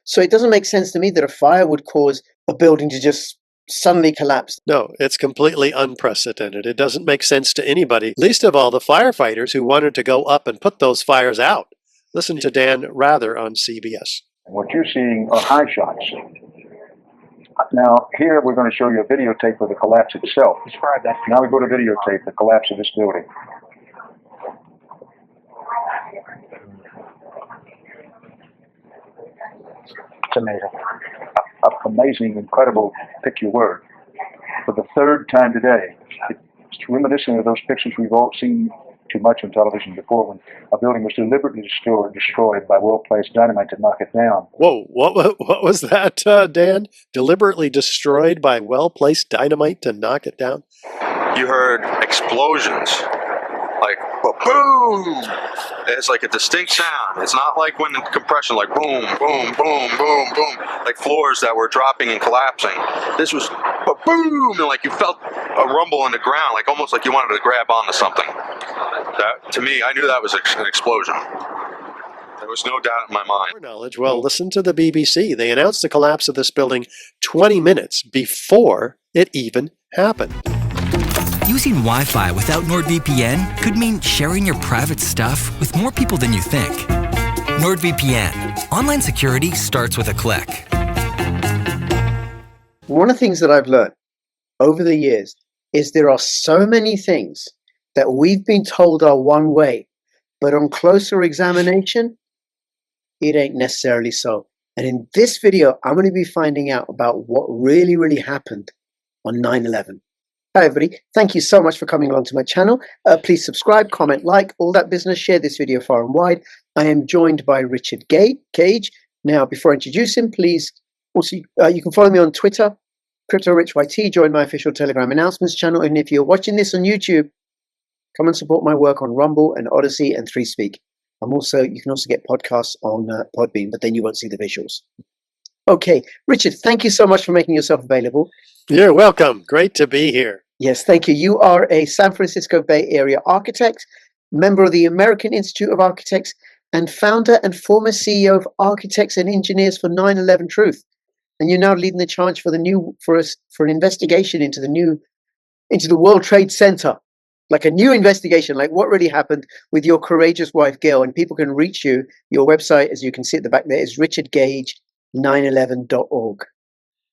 So it doesn't make sense to me that a fire would cause a building to just suddenly collapse. No, it's completely unprecedented. It doesn't make sense to anybody, least of all the firefighters who wanted to go up and put those fires out. Listen to Dan Rather on CBS. What you're seeing are high shots. Now, here we're going to show you a videotape of the collapse itself. Describe that. Now we go to videotape, the collapse of this building. It's amazing. Amazing, incredible, pick your word. For the third time today, it's reminiscent of those pictures we've all seen too much on television before, when a building was deliberately destroyed by well-placed dynamite to knock it down. Whoa, what was that, Dan? Deliberately destroyed by well-placed dynamite to knock it down? You heard explosions, like boom. It's like a distinct sound. It's not like when compression, like boom, boom, boom, boom, boom, like floors that were dropping and collapsing. This was boom, and like you felt a rumble in the ground, like almost like you wanted to grab onto something. That, to me, I knew that was an explosion. There was no doubt in my mind. More knowledge. Well, listen to the BBC. They announced the collapse of this building 20 minutes before it even happened. Using Wi-Fi without NordVPN could mean sharing your private stuff with more people than you think. NordVPN. Online security starts with a click. One of the things that I've learned over the years is there are so many things that we've been told are one way, but on closer examination, it ain't necessarily so. And in this video, I'm going to be finding out about what really, really happened on 9/11. Hi everybody, thank you so much for coming along to my channel. Please subscribe, comment, like, all that business. Share this video far and wide. I am joined by Richard Gage. Now, before I introduce him, please, also you can follow me on Twitter, CryptoRichYT, join my official Telegram announcements channel, and if you're watching this on YouTube, come and support my work on Rumble and ODYSEE and 3Speak. You can also get podcasts on Podbean, but then you won't see the visuals. Okay, Richard, thank you so much for making yourself available. You're welcome. Great to be here. Yes, thank you. You are a San Francisco Bay Area architect, member of the American Institute of Architects, and founder and former CEO of Architects and Engineers for 9/11 Truth. And you're now leading the charge for an investigation into the World Trade Center, like a new investigation, like what really happened with your courageous wife Gail. And people can reach you. Your website, as you can see at the back there, is richardgage911.org.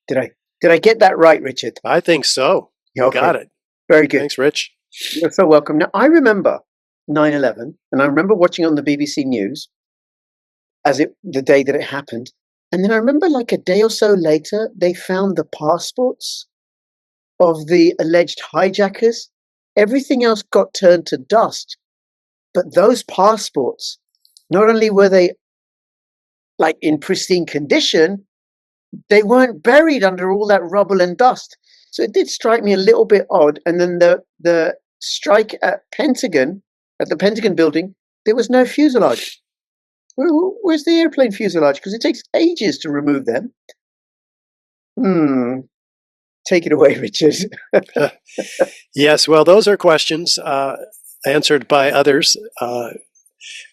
Did I get that right, Richard? I think so. You Okay. got it. Very good. Thanks, Rich. You're so welcome. Now, I remember 9/11, and I remember watching on the BBC News the day that it happened. And then I remember like a day or so later, they found the passports of the alleged hijackers. Everything else got turned to dust. But those passports, not only were they like in pristine condition, they weren't buried under all that rubble and dust. So it did strike me a little bit odd. And then the strike at the Pentagon building, there was no fuselage. Where's the airplane fuselage? Because it takes ages to remove them. Take it away, Richard. Yes, well, those are questions answered by others.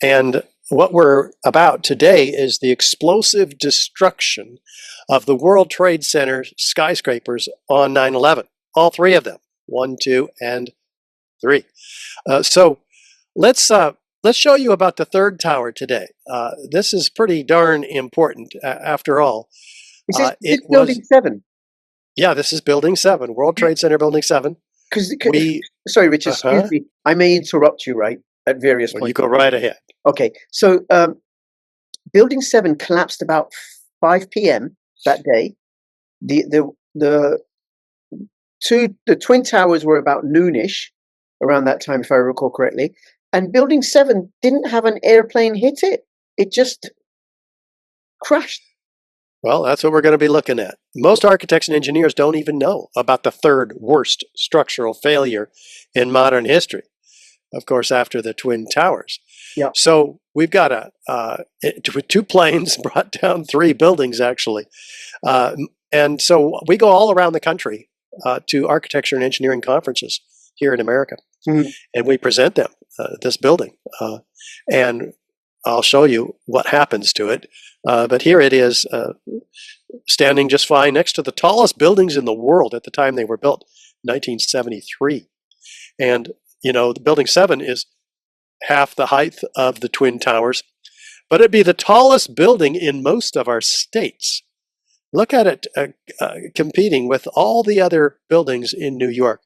And what we're about today is the explosive destruction of the World Trade Center skyscrapers on 9/11. All three of them, 1, 2, and 3. So let's show you about the third tower today. This is pretty darn important, after all. Is this Building 7? Yeah, this is Building 7, World Trade Center Building 7. Sorry, Richard, excuse me. I may interrupt you, right, at various points. You go right ahead. Okay, so Building 7 collapsed about 5 p.m. that day. The Twin Towers were about noonish, around that time, if I recall correctly. And Building 7 didn't have an airplane hit it. It just crashed. Well, that's what we're going to be looking at. Most architects and engineers don't even know about the third worst structural failure in modern history. Of course, after the Twin Towers. Yeah. So we've got 2 planes brought down 3 buildings, actually. And so we go all around the country to architecture and engineering conferences here in America. Mm-hmm. And we present them this building. And I'll show you what happens to it. But here it is, standing just fine next to the tallest buildings in the world at the time they were built, 1973. And, the Building 7 is half the height of the Twin Towers, but it'd be the tallest building in most of our states. Look at it competing with all the other buildings in New York.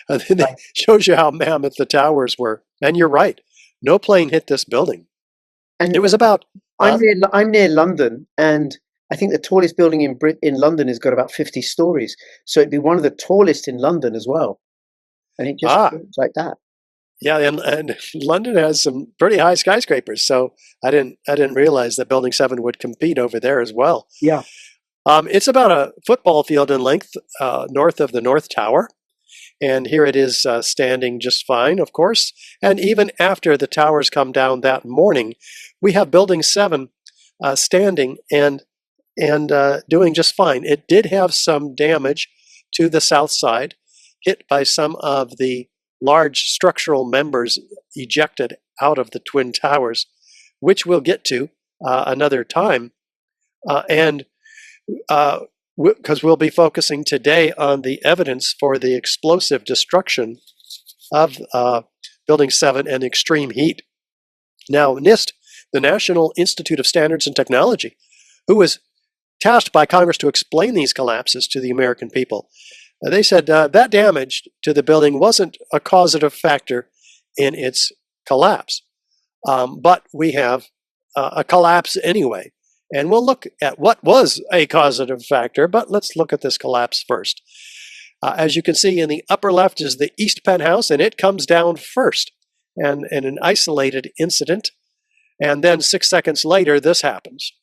It shows you how mammoth the towers were. And you're right. No plane hit this building. And it was about... I'm near London, and I think the tallest building in London has got about 50 stories. So it'd be one of the tallest in London as well. And it just looks like that. Yeah, and London has some pretty high skyscrapers. So I didn't realize that Building 7 would compete over there as well. Yeah. It's about a football field in length north of the North Tower. And here it is standing just fine, of course. And even after the towers come down that morning, we have Building 7 standing and doing just fine. It did have some damage to the south side, hit by some of the large structural members ejected out of the Twin Towers, which we'll get to another time. Because we'll be focusing today on the evidence for the explosive destruction of Building 7 and extreme heat. Now, NIST, the National Institute of Standards and Technology, who was tasked by Congress to explain these collapses to the American people, they said that damage to the building wasn't a causative factor in its collapse. But we have a collapse anyway. And we'll look at what was a causative factor, but let's look at this collapse first. As you can see in the upper left is the east penthouse, and it comes down first, and in an isolated incident. And then 6 seconds later, this happens.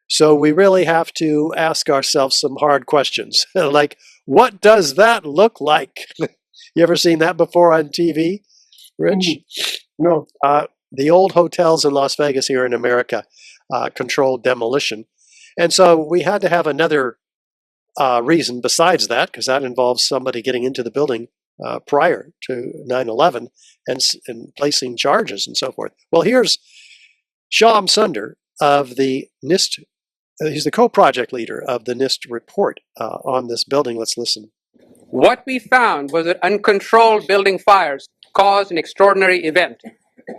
So we really have to ask ourselves some hard questions, like, what does that look like? You ever seen that before on TV, Rich? No. The old hotels in Las Vegas here in America controlled demolition. And so we had to have another reason besides that, because that involves somebody getting into the building prior to 9/11 and placing charges and so forth. Well, here's Shyam Sunder of the NIST. He's the co-project leader of the NIST report on this building. Let's listen. What we found was that uncontrolled building fires caused an extraordinary event.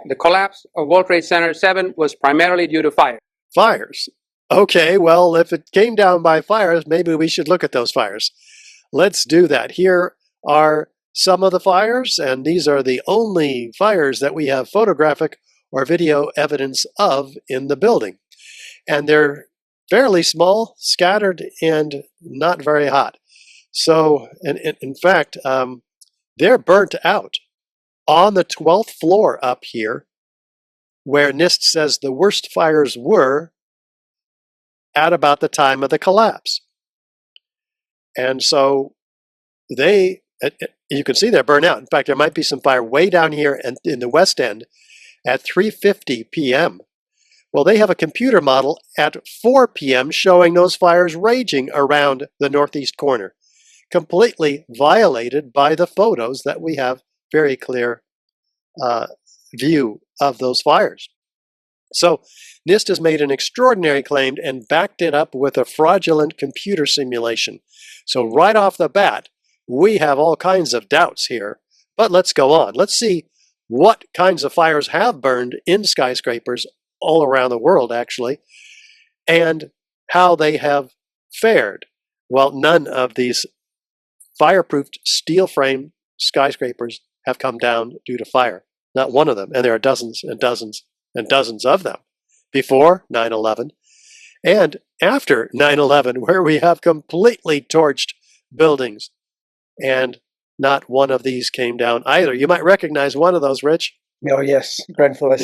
The collapse of World Trade Center 7 was primarily due to fire. Fires. Okay, well, if it came down by fires, maybe we should look at those fires. Let's do that. Here are some of the fires, and these are the only fires that we have photographic or video evidence of in the building. And they're fairly small, scattered, and not very hot. So, in fact, they're burnt out on the 12th floor up here, where NIST says the worst fires were at about the time of the collapse. And so you can see they're burnt out. In fact, there might be some fire way down here in the West End at 3:50 p.m. Well, they have a computer model at 4 p.m. showing those fires raging around the northeast corner, completely violated by the photos that we have very clear view of those fires. So NIST has made an extraordinary claim and backed it up with a fraudulent computer simulation. So right off the bat, we have all kinds of doubts here. But let's go on. Let's see what kinds of fires have burned in skyscrapers all around the world, actually, and how they have fared. Well, none of these fireproofed steel frame skyscrapers have come down due to fire. Not one of them. And there are dozens and dozens and dozens of them before 9/11 and after 9/11, where we have completely torched buildings. And not one of these came down either. You might recognize one of those, Rich. Oh, yes. Grenfell.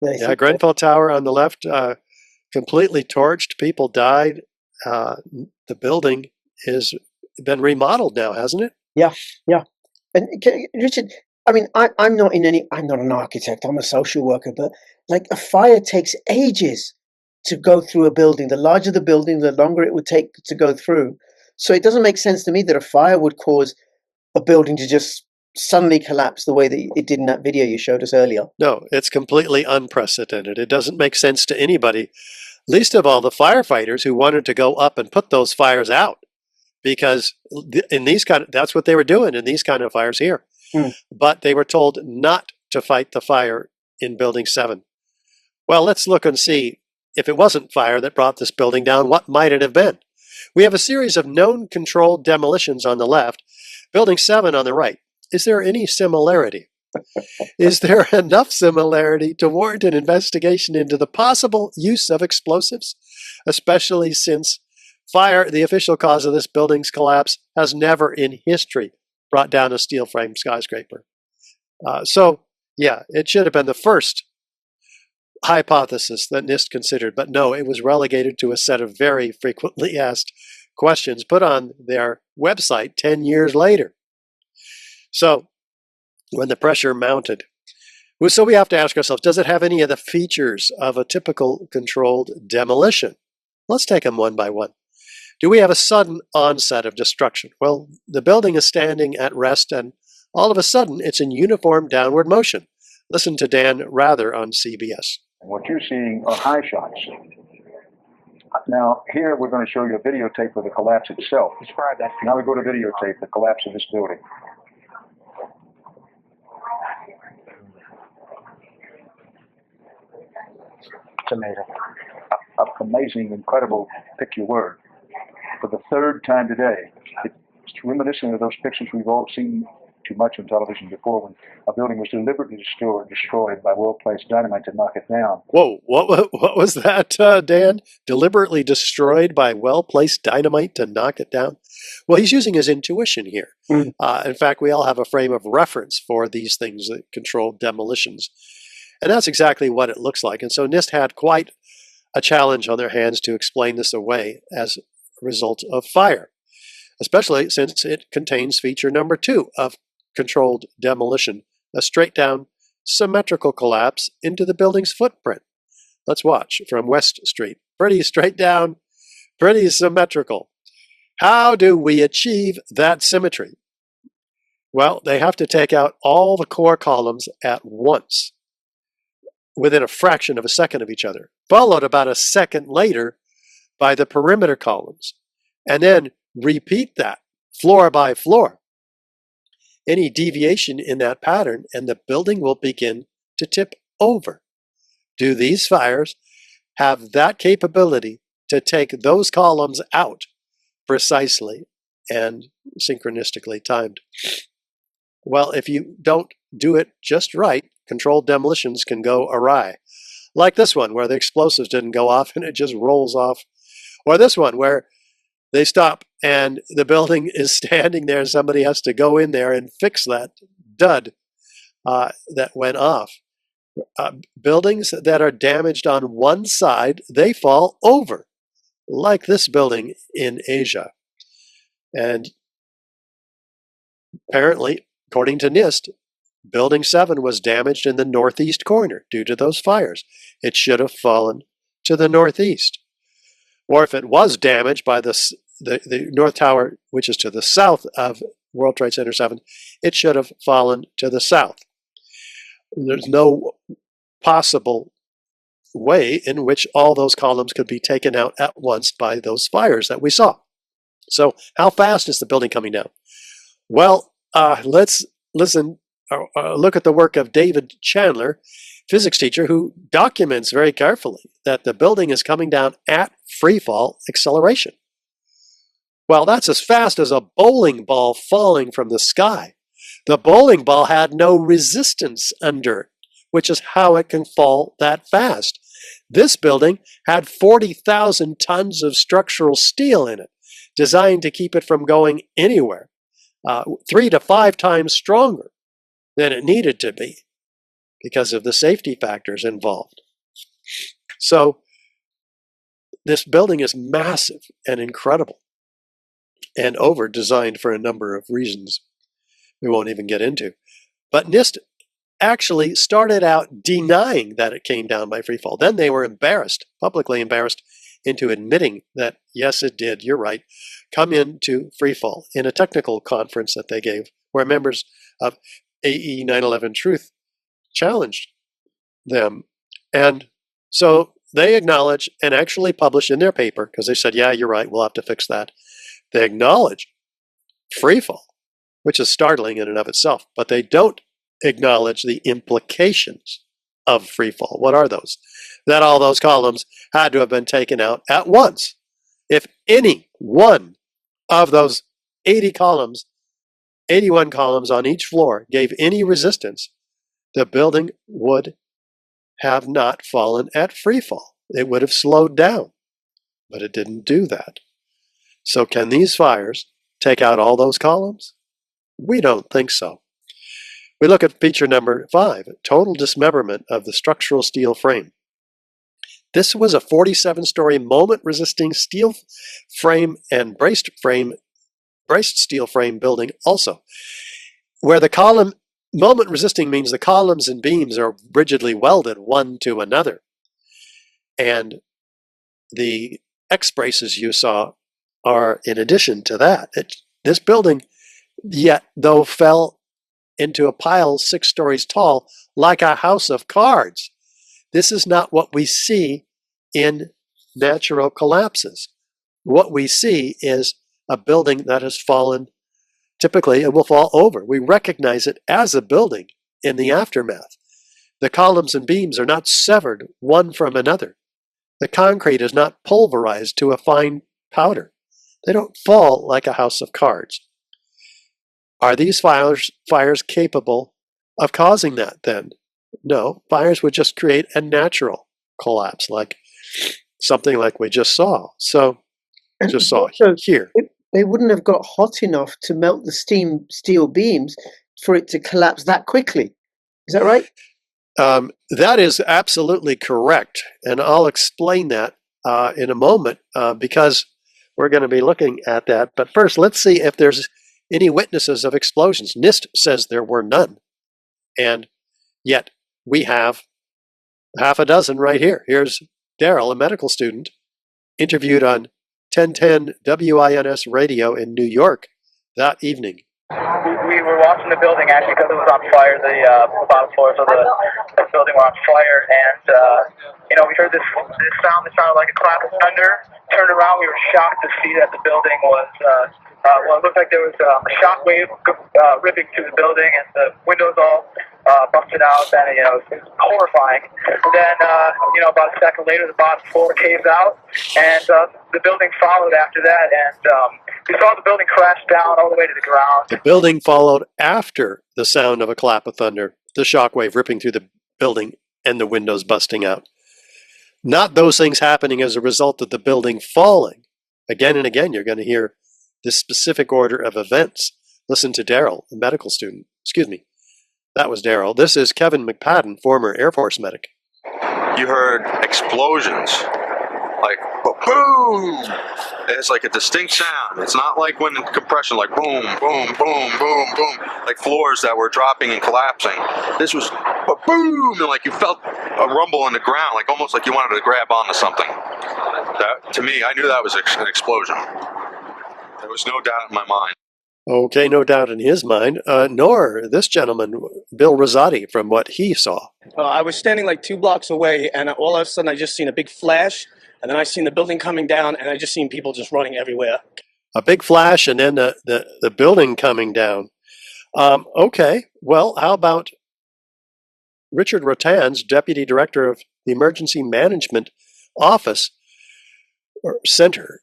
Yeah, Grenfell Tower on the left, completely torched. People died. The building has been remodeled now, hasn't it? Yeah, yeah. And Richard, I mean, I'm not an architect, I'm a social worker, but like a fire takes ages to go through a building. The larger the building, the longer it would take to go through. So it doesn't make sense to me that a fire would cause a building to just suddenly collapse the way that it did in that video you showed us earlier. No, it's completely unprecedented. It doesn't make sense to anybody, least of all the firefighters who wanted to go up and put those fires out, because in these that's what they were doing in these kind of fires here. But they were told not to fight the fire in Building 7. Well, let's look and see if it wasn't fire that brought this building down, what might it have been? We have a series of known controlled demolitions on the left, Building 7 on the right. Is there any similarity? Is there enough similarity to warrant an investigation into the possible use of explosives, especially since fire, the official cause of this building's collapse, has never in history brought down a steel frame skyscraper? So, yeah, it should have been the first hypothesis that NIST considered, but no, it was relegated to a set of very frequently asked questions put on their website 10 years later. So, when the pressure mounted, so we have to ask ourselves, does it have any of the features of a typical controlled demolition? Let's take them one by one. Do we have a sudden onset of destruction? Well, the building is standing at rest, and all of a sudden, it's in uniform downward motion. Listen to Dan Rather on CBS. And what you're seeing are high shots. Now, here we're going to show you a videotape of the collapse itself. Describe that. Now we go to videotape, the collapse of this building. It's amazing. Amazing, incredible, pick your word. For the third time today, it's reminiscent of those pictures we've all seen too much on television before, when a building was deliberately destroyed by well-placed dynamite to knock it down. Whoa, what was that, Dan? Deliberately destroyed by well-placed dynamite to knock it down? Well, he's using his intuition here. In fact, we all have a frame of reference for these things, that controlled demolitions. And that's exactly what it looks like. And so NIST had quite a challenge on their hands to explain this away as a result of fire, especially since it contains feature number 2 of controlled demolition, a straight down symmetrical collapse into the building's footprint. Let's watch from West Street. Pretty straight down, pretty symmetrical. How do we achieve that symmetry? Well, they have to take out all the core columns at once, within a fraction of a second of each other, followed about a second later by the perimeter columns, and then repeat that floor by floor. Any deviation in that pattern, and the building will begin to tip over. Do these fires have that capability to take those columns out precisely and synchronistically timed? Well, if you don't do it just right, controlled demolitions can go awry. Like this one, where the explosives didn't go off and it just rolls off. Or this one, where they stop and the building is standing there and somebody has to go in there and fix that dud that went off. Buildings that are damaged on one side, they fall over, like this building in Asia. And apparently, according to NIST, Building 7 was damaged in the northeast corner due to those fires. It should have fallen to the northeast. Or if it was damaged by the North Tower, which is to the south of World Trade Center 7, it should have fallen to the south. There's no possible way in which all those columns could be taken out at once by those fires that we saw. So how fast is the building coming down? Well, let's look at the work of David Chandler, physics teacher, who documents very carefully that the building is coming down at freefall acceleration. Well, that's as fast as a bowling ball falling from the sky. The bowling ball had no resistance under it, which is how it can fall that fast. This building had 40,000 tons of structural steel in it, designed to keep it from going anywhere, 3 to 5 times stronger than it needed to be because of the safety factors involved. So this building is massive and incredible and over-designed for a number of reasons we won't even get into. But NIST actually started out denying that it came down by free fall. Then they were embarrassed, publicly embarrassed, into admitting that, yes, it did, you're right, come into free fall in a technical conference that they gave where members of AE 9/11 Truth challenged them. And so they acknowledge and actually publish in their paper, because they said, yeah, you're right, we'll have to fix that. They acknowledge free fall, which is startling in and of itself, but they don't acknowledge the implications of free fall. What are those? That all those columns had to have been taken out at once. If any one of those 80 columns, 81 columns on each floor gave any resistance, the building would have not fallen at free fall. It would have slowed down, but it didn't do that. So can these fires take out all those columns? We don't think so. We look at feature number 5, total dismemberment of the structural steel frame. This was a 47-story moment-resisting steel frame and braced steel frame building also, where the column, moment-resisting means the columns and beams are rigidly welded one to another. And the X-braces you saw are in addition to that. This building, yet, though, fell into a pile 6 stories tall, like a house of cards. This is not what we see in natural collapses. What we see is a building that has fallen. Typically, it will fall over. We recognize it as a building in the aftermath. The columns and beams are not severed one from another. The concrete is not pulverized to a fine powder. They don't fall like a house of cards. Are these fires capable of causing that then? No, fires would just create a natural collapse, like something like we just saw. So, just saw here. They wouldn't have got hot enough to melt the steel beams for it to collapse that quickly. Is that right? That is absolutely correct. And I'll explain that in a moment because we're going to be looking at that. But first, let's see if there's any witnesses of explosions. NIST says there were none. And yet we have half a dozen right here. Here's Daryl, a medical student, interviewed on 1010 WINS radio in New York that evening. We were watching the building actually because it was on fire. The bottom floors of the building were on fire, and we heard this sound that sounded like a clap of thunder. Turned around, we were shocked to see that the building was. It looked like there was a shock wave ripping through the building, and the windows all busted out, and it was horrifying. And then, about a second later, the bottom floor caves out, and the building followed after that, and we saw the building crash down all the way to the ground. The building followed after the sound of a clap of thunder, the shock wave ripping through the building and the windows busting out. Not those things happening as a result of the building falling. Again and again, you're going to hear this specific order of events. Listen to Daryl, a medical student. Excuse me. That was Daryl. This is Kevin McPadden, former Air Force medic. You heard explosions, like boom. It's like a distinct sound. It's not like when compression, like boom, boom, boom, boom, boom, like floors that were dropping and collapsing. This was boom, and like you felt a rumble in the ground, like almost like you wanted to grab onto something. That, to me, I knew that was an explosion. There was no doubt in my mind. Okay, no doubt in his mind, nor this gentleman, Bill Rosati, from what he saw. I was standing like 2 blocks away, and all of a sudden I just seen a big flash, and then I seen the building coming down, and I just seen people just running everywhere. A big flash, and then the building coming down. Okay, well, how about Richard Rotan's deputy director of the Emergency Management Office, or Center,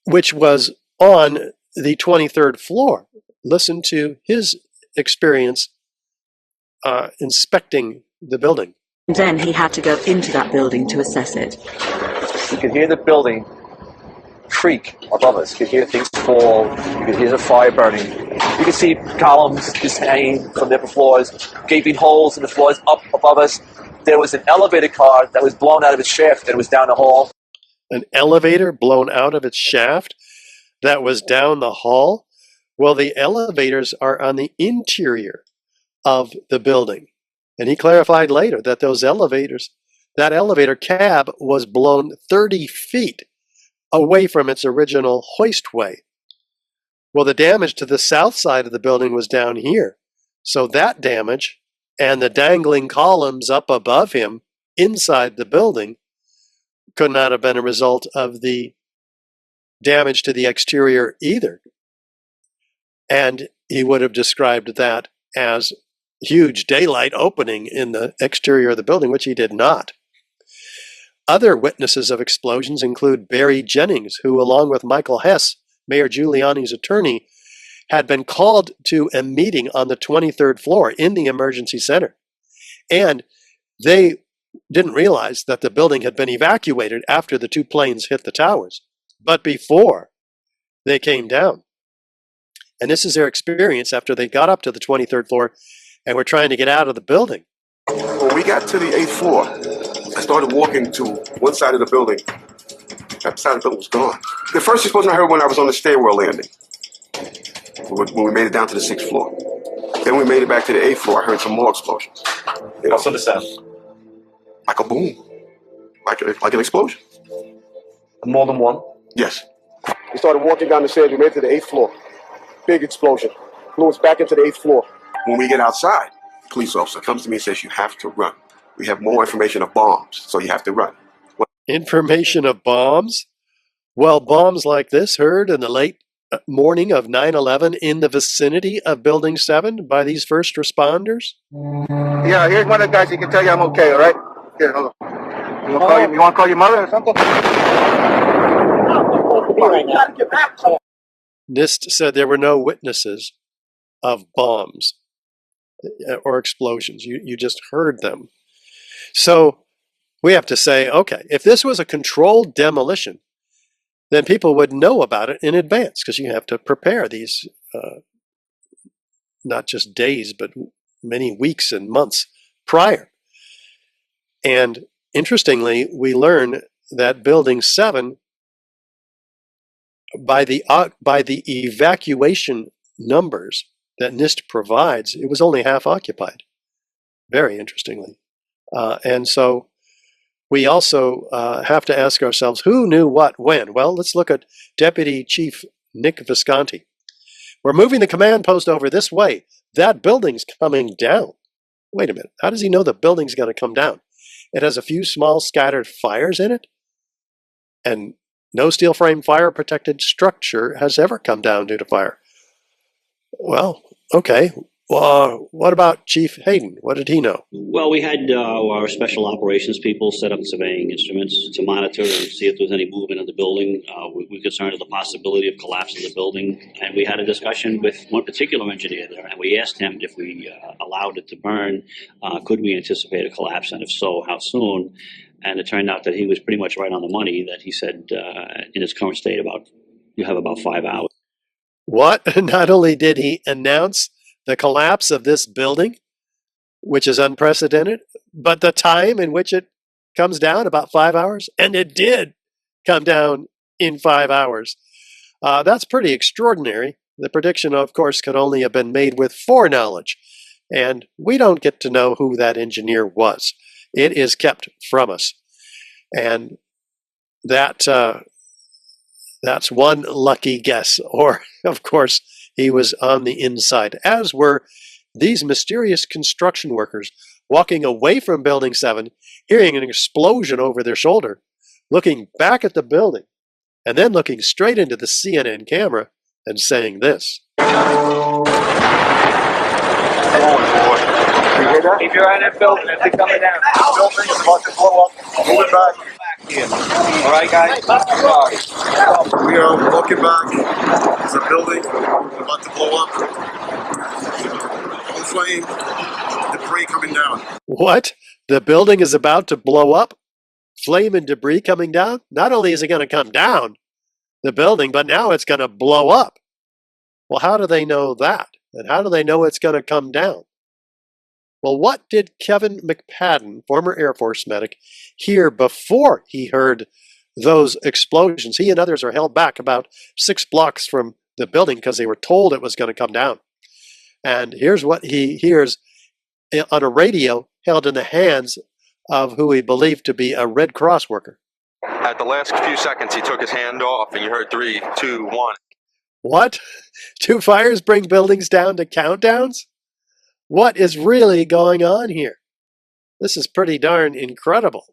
which was on the 23rd floor. Listen to his experience inspecting the building. Then he had to go into that building to assess it. You could hear the building creak above us. You could hear things fall. You could hear the fire burning. You could see columns just hanging from the upper floors, gaping holes in the floors up above us. There was an elevator car that was blown out of its shaft and was down the hall. An elevator blown out of its shaft that was down the hall? Well, the elevators are on the interior of the building. And he clarified later that that elevator cab was blown 30 feet away from its original hoistway. Well, the damage to the south side of the building was down here. So that damage and the dangling columns up above him inside the building could not have been a result of the damage to the exterior either. And he would have described that as huge daylight opening in the exterior of the building, which he did not. Other witnesses of explosions include Barry Jennings, who, along with Michael Hess, Mayor Giuliani's attorney, had been called to a meeting on the 23rd floor in the emergency center. And they didn't realize that the building had been evacuated after the two planes hit the towers, but before they came down. And this is their experience after they got up to the 23rd floor and were trying to get out of the building. When we got to the 8th floor, I started walking to one side of the building. That side of the building was gone. The first explosion I heard when I was on the stairwell landing, when we made it down to the 6th floor. Then we made it back to the 8th floor. I heard some more explosions. What's the sound? Like a boom. Like an explosion. More than one? Yes. We started walking down the stairs. We made it to the 8th floor. Big explosion. Blew us back into the 8th floor. When we get outside, a police officer comes to me and says, you have to run. We have more information of bombs, so you have to run. Information of bombs? Well, bombs like this heard in the late morning of 9/11 in the vicinity of Building 7 by these first responders? Yeah, here's one of the guys. He can tell you I'm okay, all right? Here, hold on. You want to call your mother or something? NIST said there were no witnesses of bombs or explosions. You just heard them. So we have to say, okay, if this was a controlled demolition, then people would know about it in advance because you have to prepare these, not just days, but many weeks and months prior. And interestingly, we learn that Building 7, by the evacuation numbers that NIST provides, it was only half occupied, very interestingly. And so we also have to ask ourselves, who knew what when? Well, let's look at Deputy Chief Nick Visconti. We're moving the command post over this way. That building's coming down. Wait a minute. How does he know the building's going to come down? It has a few small scattered fires in it, and no steel frame fire protected structure has ever come down due to fire. Well, okay. What about Chief Hayden? What did he know? Well, we had our special operations people set up surveying instruments to monitor and see if there was any movement in the building. We were concerned of the possibility of collapse of the building. And we had a discussion with one particular engineer there. And we asked him if we allowed it to burn, could we anticipate a collapse? And if so, how soon? And it turned out that he was pretty much right on the money, that he said in its current state, you have about 5 hours. What? Not only did he announce the collapse of this building, which is unprecedented, but the time in which it comes down, about 5 hours, and it did come down in 5 hours. That's pretty extraordinary. The prediction, of course, could only have been made with foreknowledge, and we don't get to know who that engineer was. It is kept from us, and that's one lucky guess. Or, of course, he was on the inside, as were these mysterious construction workers walking away from Building 7, hearing an explosion over their shoulder, looking back at the building, and then looking straight into the CNN camera and saying this. Keep your eye on that building as they coming down. Building's about to blow up. Move it back. All right, guys. We are walking back. There's a building about to blow up. On flame, debris coming down. What? The building is about to blow up? Flame and debris coming down? Not only is it going to come down, the building, but now it's going to blow up. Well, how do they know that? And how do they know it's going to come down? Well, what did Kevin McPadden, former Air Force medic, hear before he heard those explosions? He and others are held back about 6 blocks from the building because they were told it was going to come down. And here's what he hears on a radio held in the hands of who he believed to be a Red Cross worker. At the last few seconds, he took his hand off, and you heard 3, 2, 1. What? Do fires bring buildings down to countdowns? What is really going on here? This is pretty darn incredible.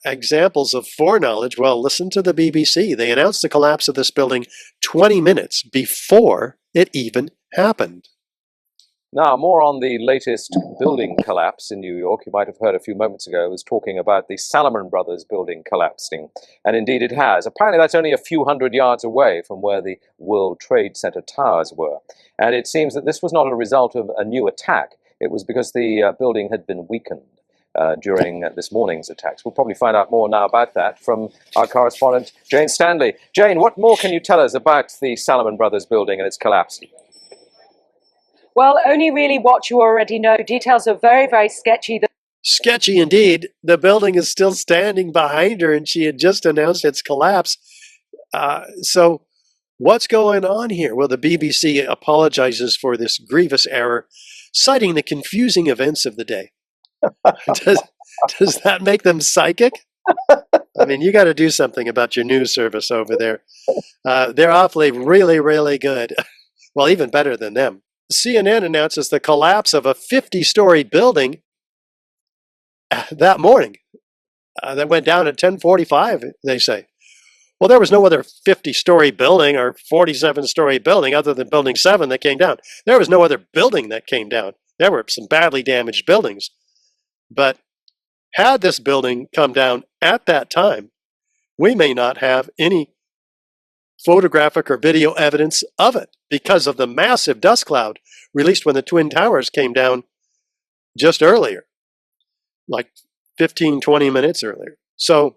Examples of foreknowledge. Well, listen to the BBC. They announced the collapse of this building 20 minutes before it even happened. Now, more on the latest building collapse in New York. You might have heard a few moments ago, I was talking about the Salomon Brothers building collapsing. And indeed it has. Apparently that's only a few hundred yards away from where the World Trade Center towers were. And it seems that this was not a result of a new attack. It was because the building had been weakened during this morning's attacks. We'll probably find out more now about that from our correspondent, Jane Stanley. Jane, what more can you tell us about the Salomon Brothers building and its collapse? Well, only really what you already know. Details are very, very sketchy. Sketchy indeed. The building is still standing behind her, and she had just announced its collapse. So what's going on here? Well, the BBC apologizes for this grievous error, citing the confusing events of the day. Does that make them psychic? I mean, you got to do something about your news service over there. They're awfully, really, really good. Well, even better than them. CNN announces the collapse of a 50-story building that morning. That went down at 10:45, they say. Well, there was no other 50-story building or 47-story building other than Building 7 that came down. There was no other building that came down. There were some badly damaged buildings. But had this building come down at that time, we may not have any photographic or video evidence of it because of the massive dust cloud released when the Twin Towers came down just earlier, like 15, 20 minutes earlier. So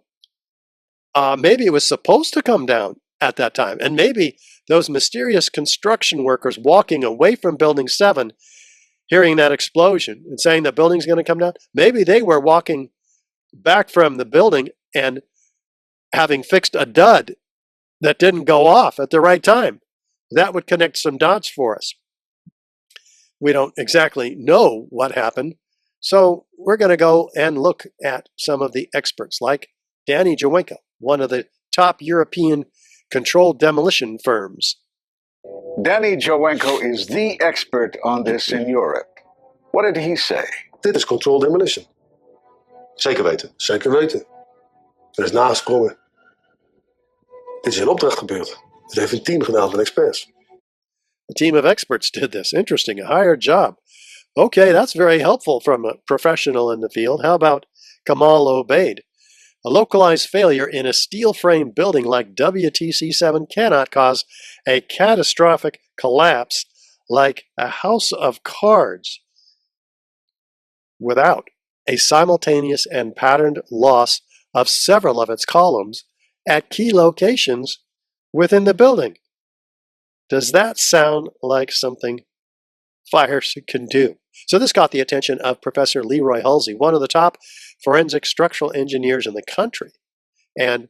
maybe it was supposed to come down at that time. And maybe those mysterious construction workers walking away from Building 7, hearing that explosion and saying the building's going to come down, maybe they were walking back from the building and having fixed a dud that didn't go off at the right time. That would connect some dots for us. We don't exactly know what happened, so we're going to go and look at some of the experts, like Danny Jawenko, one of the top European controlled demolition firms. Danny Jawenko is the expert on this in Europe. What did he say? Dit is controlled demolition. Zeker weten, zeker weten. Er is nagekomen. Dit is in opdracht gebeurd. Het heeft een team gedaan van experts. A team of experts did this. Interesting, a hired job. Okay, that's very helpful from a professional in the field. How about Kamal Obeid? A localized failure in a steel frame building like WTC7 cannot cause a catastrophic collapse like a house of cards without a simultaneous and patterned loss of several of its columns at key locations within the building. Does that sound like something fires can do? So this got the attention of Professor Leroy Hulsey, one of the top forensic structural engineers in the country. And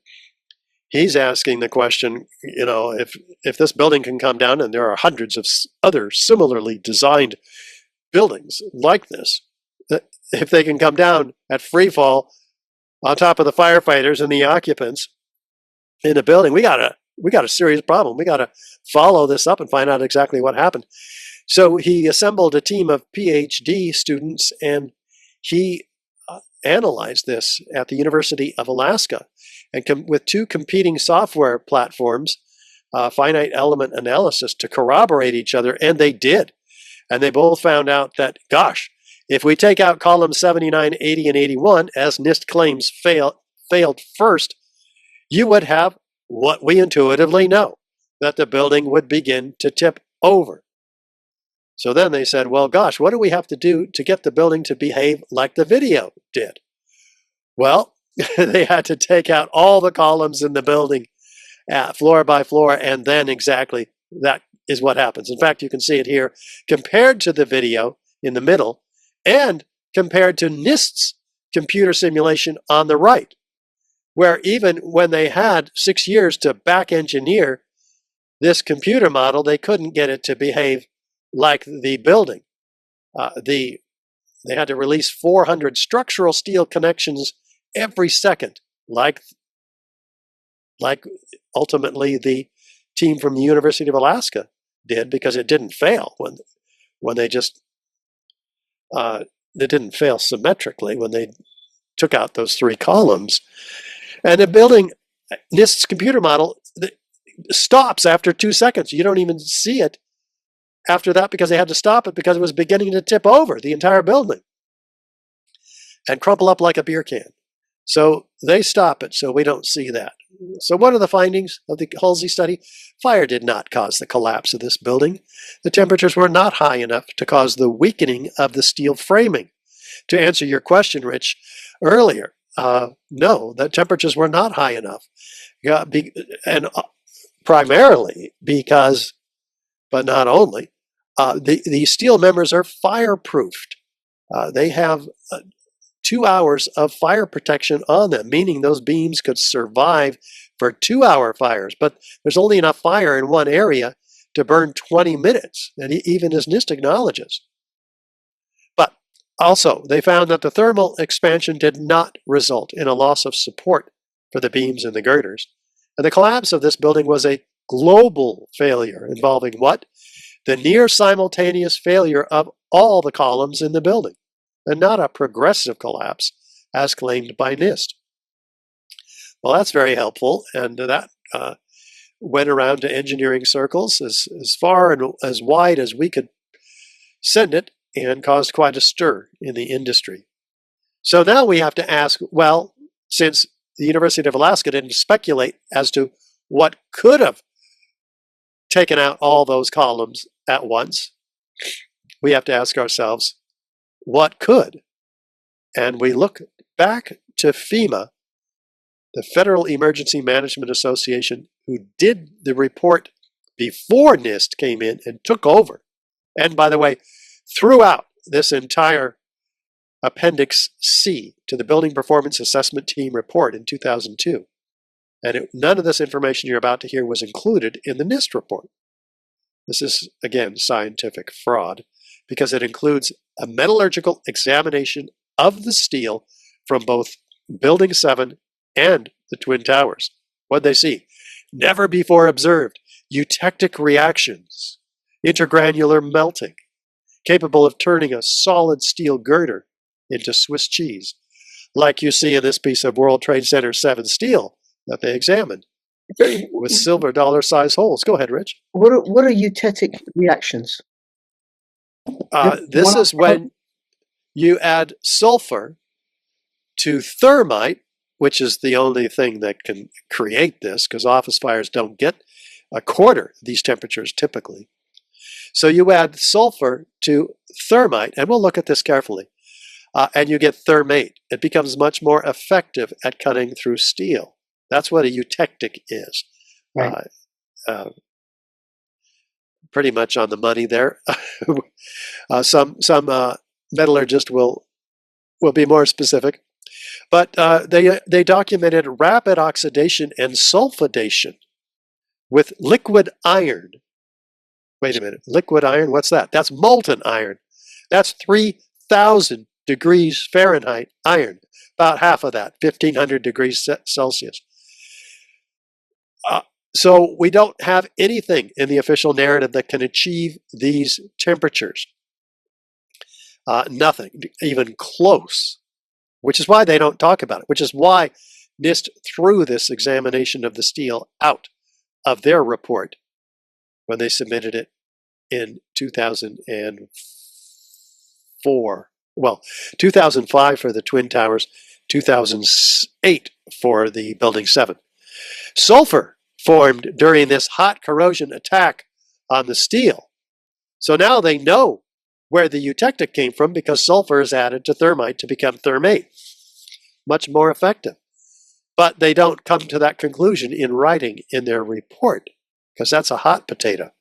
he's asking the question, you know, if this building can come down, and there are hundreds of other similarly designed buildings like this, if they can come down at free fall on top of the firefighters and the occupants in the building, we got a serious problem. We got to follow this up and find out exactly what happened. So he assembled a team of PhD students, and he analyzed this at the University of Alaska, and with two competing software platforms, finite element analysis, to corroborate each other, and they did. And they both found out that, gosh, if we take out columns 79, 80, and 81, as NIST claims failed first, you would have what we intuitively know, that the building would begin to tip over. So then they said, well, gosh, what do we have to do to get the building to behave like the video did? Well, they had to take out all the columns in the building, floor by floor, and then exactly that is what happens. In fact, you can see it here compared to the video in the middle and compared to NIST's computer simulation on the right, where even when they had 6 years to back engineer this computer model, they couldn't get it to behave like the building. They had to release 400 structural steel connections every second, like ultimately the team from the University of Alaska did, because it didn't fail when they just it didn't fail symmetrically when they took out those 3 columns. And the building, NIST's computer model, stops after 2 seconds. You don't even see it after that, because they had to stop it because it was beginning to tip over the entire building and crumple up like a beer can. So they stop it, so we don't see that. So what are the findings of the Halsey study? Fire did not cause the collapse of this building. The temperatures were not high enough to cause the weakening of the steel framing. To answer your question, Rich, earlier, no, the temperatures were not high enough. And primarily because, but not only, the steel members are fireproofed. They have 2 hours of fire protection on them, meaning those beams could survive for 2-hour fires. But there's only enough fire in one area to burn 20 minutes, and even as NIST acknowledges. But also, they found that the thermal expansion did not result in a loss of support for the beams and the girders. And the collapse of this building was a global failure involving what? The near simultaneous failure of all the columns in the building, and not a progressive collapse as claimed by NIST. Well, that's very helpful, and that went around to engineering circles as far and as wide as we could send it, and caused quite a stir in the industry. So now we have to ask, well, since the University of Alaska didn't speculate as to what could have taken out all those columns at once, we have to ask ourselves, what could? And we look back to FEMA, the Federal Emergency Management Association, who did the report before NIST came in and took over. And by the way, threw out this entire Appendix C to the Building Performance Assessment Team report in 2002. And none of this information you're about to hear was included in the NIST report. This is, again, scientific fraud, because it includes a metallurgical examination of the steel from both Building 7 and the Twin Towers. What they see? Never before observed eutectic reactions, intergranular melting, capable of turning a solid steel girder into Swiss cheese, like you see in this piece of World Trade Center 7 steel that they examined, with silver dollar-sized holes. Go ahead, Rich. What are eutectic reactions? This is when you add sulfur to thermite, which is the only thing that can create this, because office fires don't get a quarter these temperatures typically. So you add sulfur to thermite, and we'll look at this carefully, and you get thermate. It becomes much more effective at cutting through steel. That's what a eutectic is. Right. Pretty much on the money there. Some metallurgist will be more specific, but they documented rapid oxidation and sulfidation with liquid iron. Wait a minute, liquid iron? What's that? That's molten iron. That's 3,000 degrees Fahrenheit iron. About half of that, 1,500 degrees Celsius. So we don't have anything in the official narrative that can achieve these temperatures. Nothing, even close, which is why they don't talk about it, which is why NIST threw this examination of the steel out of their report when they submitted it in 2004. Well, 2005 for the Twin Towers, 2008 for the Building 7. Sulfur formed during this hot corrosion attack on the steel. So now they know where the eutectic came from, because sulfur is added to thermite to become thermate. Much more effective. But they don't come to that conclusion in writing in their report, because that's a hot potato.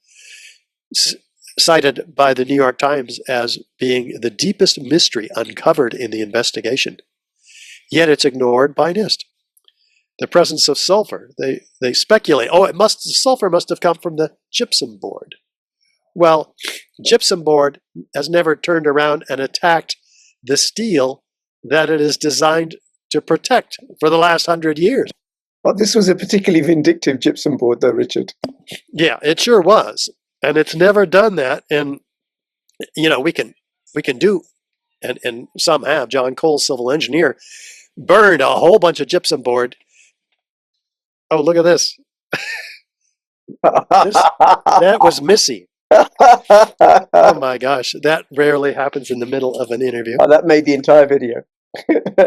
Cited by the New York Times as being the deepest mystery uncovered in the investigation. Yet it's ignored by NIST. The presence of sulfur, they speculate, sulfur must have come from the gypsum board. Well, gypsum board has never turned around and attacked the steel that it is designed to protect for the last 100 years. Well, this was a particularly vindictive gypsum board, though, Richard. Yeah, it sure was. And it's never done that. And, you know, we can do, and some have. John Cole, civil engineer, burned a whole bunch of gypsum board. Oh, look at this. That was Missy. Oh my gosh, that rarely happens in the middle of an interview. Oh, that made the entire video.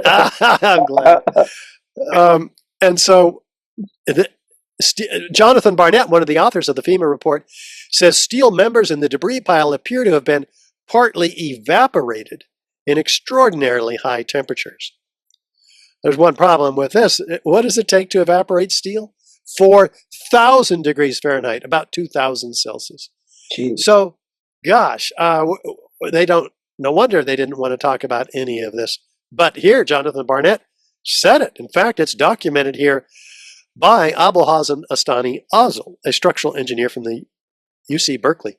I'm glad. And so, Jonathan Barnett, one of the authors of the FEMA report, says steel members in the debris pile appear to have been partly evaporated in extraordinarily high temperatures. There's one problem with this. What does it take to evaporate steel? 4,000 degrees Fahrenheit, about 2,000 Celsius. Jeez. So, gosh, they don't. No wonder they didn't want to talk about any of this. But here, Jonathan Barnett said it. In fact, it's documented here by Abolhassan Astani Azul, a structural engineer from the UC Berkeley.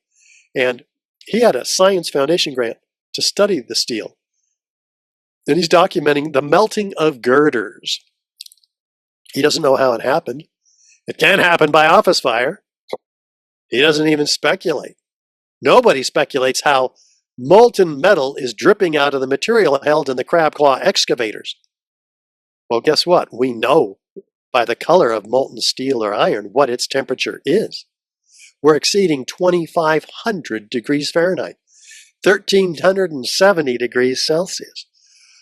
And he had a Science Foundation grant to study the steel. And he's documenting the melting of girders. He doesn't know how it happened. It can happen by office fire. He doesn't even speculate. Nobody speculates how molten metal is dripping out of the material held in the crab claw excavators. Well, guess what? We know by the color of molten steel or iron what its temperature is. We're exceeding 2,500 degrees Fahrenheit, 1,370 degrees Celsius.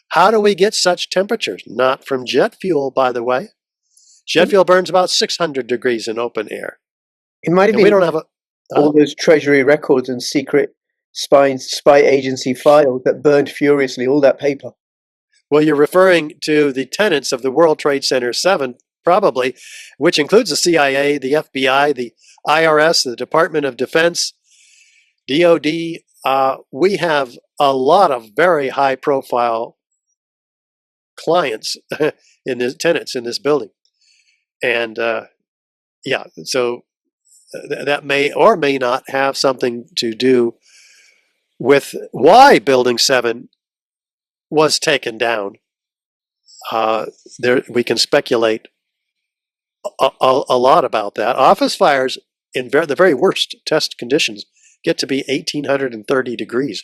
How do we get such temperatures? Not from jet fuel, by the way. Jet fuel burns about 600 degrees in open air. It might have been we don't have all those treasury records and secret spy agency files that burned furiously, all that paper. Well, you're referring to the tenants of the World Trade Center 7, probably, which includes the CIA, the FBI, the IRS, the Department of Defense, DOD. We have a lot of very high-profile clients in the tenants in this building. And yeah, so that may or may not have something to do with why Building 7 was taken down. We can speculate a lot about that. Office fires in the very worst test conditions get to be 1,830 degrees.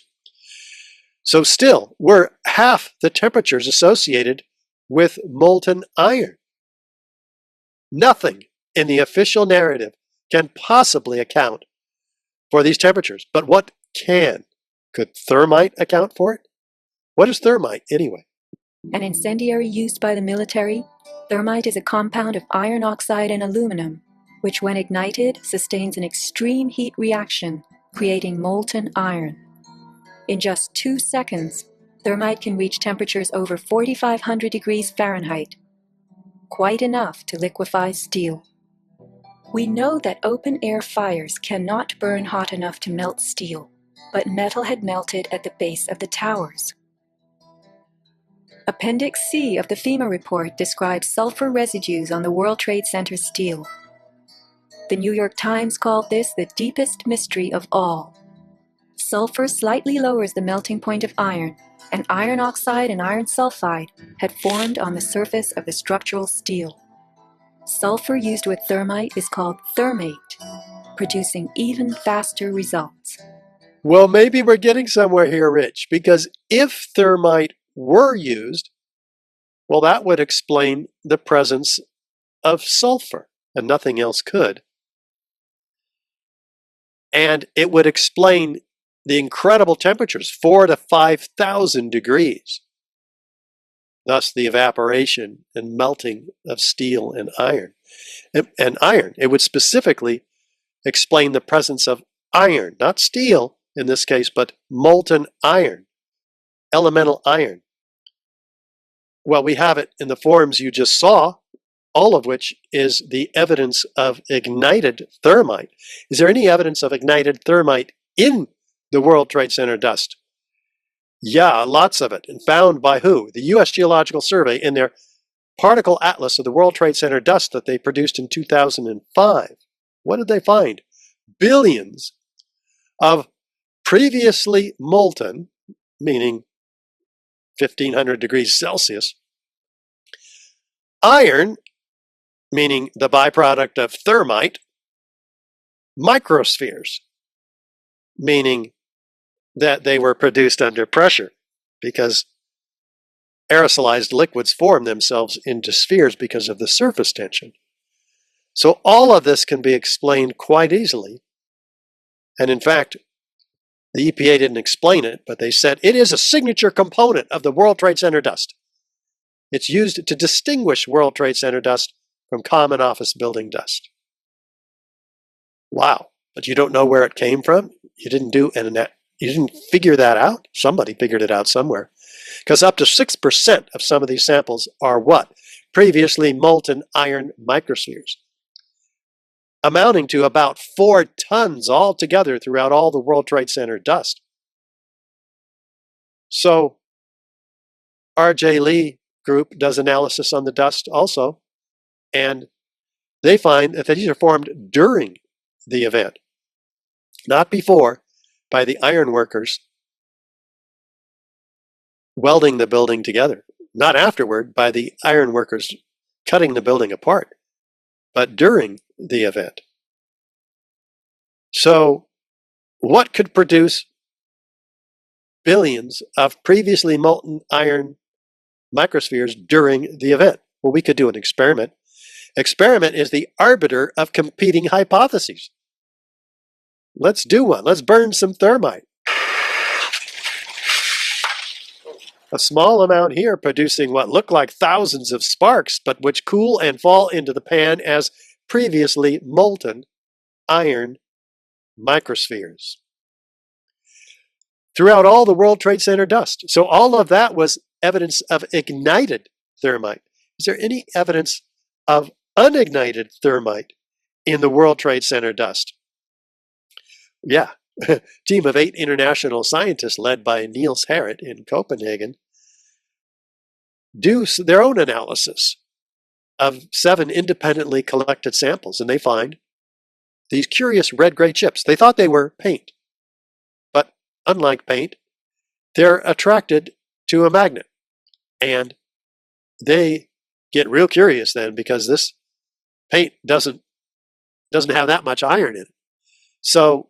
So still, we're half the temperatures associated with molten iron. Nothing in the official narrative can possibly account for these temperatures. But what can? Could thermite account for it? What is thermite anyway? An incendiary used by the military, thermite is a compound of iron oxide and aluminum, which when ignited sustains an extreme heat reaction, creating molten iron. In just 2 seconds, thermite can reach temperatures over 4,500 degrees Fahrenheit, quite enough to liquefy steel. We know that open-air fires cannot burn hot enough to melt steel, but metal had melted at the base of the towers. Appendix C of the FEMA report describes sulfur residues on the World Trade Center steel. The New York Times called this the deepest mystery of all. Sulfur slightly lowers the melting point of iron, and iron oxide and iron sulfide had formed on the surface of the structural steel. Sulfur used with thermite is called thermate, producing even faster results. Well, maybe we're getting somewhere here, Rich, because if thermite were used, well, that would explain the presence of sulfur, and nothing else could. And it would explain the incredible temperatures, 4,000 to 5,000 degrees. Thus, the evaporation and melting of steel and iron. And iron, it would specifically explain the presence of iron, not steel in this case, but molten iron, elemental iron. Well, we have it in the forms you just saw, all of which is the evidence of ignited thermite. Is there any evidence of ignited thermite in the World Trade Center dust? Yeah, lots of it. And found by who? The U.S. Geological Survey in their particle atlas of the World Trade Center dust that they produced in 2005. What did they find? Billions of previously molten, meaning 1,500 degrees Celsius, iron meaning the byproduct of thermite, microspheres, meaning that they were produced under pressure because aerosolized liquids form themselves into spheres because of the surface tension. So all of this can be explained quite easily. And in fact, the EPA didn't explain it, but they said it is a signature component of the World Trade Center dust. It's used to distinguish World Trade Center dust from common office building dust. Wow, but you don't know where it came from? You didn't figure that out? Somebody figured it out somewhere. Because up to 6% of some of these samples are what? Previously molten iron microspheres, amounting to about 4 tons altogether throughout all the World Trade Center dust. So R.J. Lee group does analysis on the dust also, and they find that these are formed during the event, not before, by the iron workers welding the building together, not afterward by the iron workers cutting the building apart, but during the event. So what could produce billions of previously molten iron microspheres during the event? Well, we could do an experiment. Experiment is the arbiter of competing hypotheses. Let's do one. Let's burn some thermite. A small amount here producing what look like thousands of sparks, but which cool and fall into the pan as previously molten iron microspheres throughout all the World Trade Center dust. So all of that was evidence of ignited thermite. Is there any evidence of unignited thermite in the World Trade Center dust? Yeah, team of 8 international scientists led by Niels Harrit in Copenhagen do their own analysis of 7 independently collected samples, and they find these curious red-gray chips. They thought they were paint, but unlike paint, they're attracted to a magnet, and they get real curious then because this paint doesn't have that much iron in it. So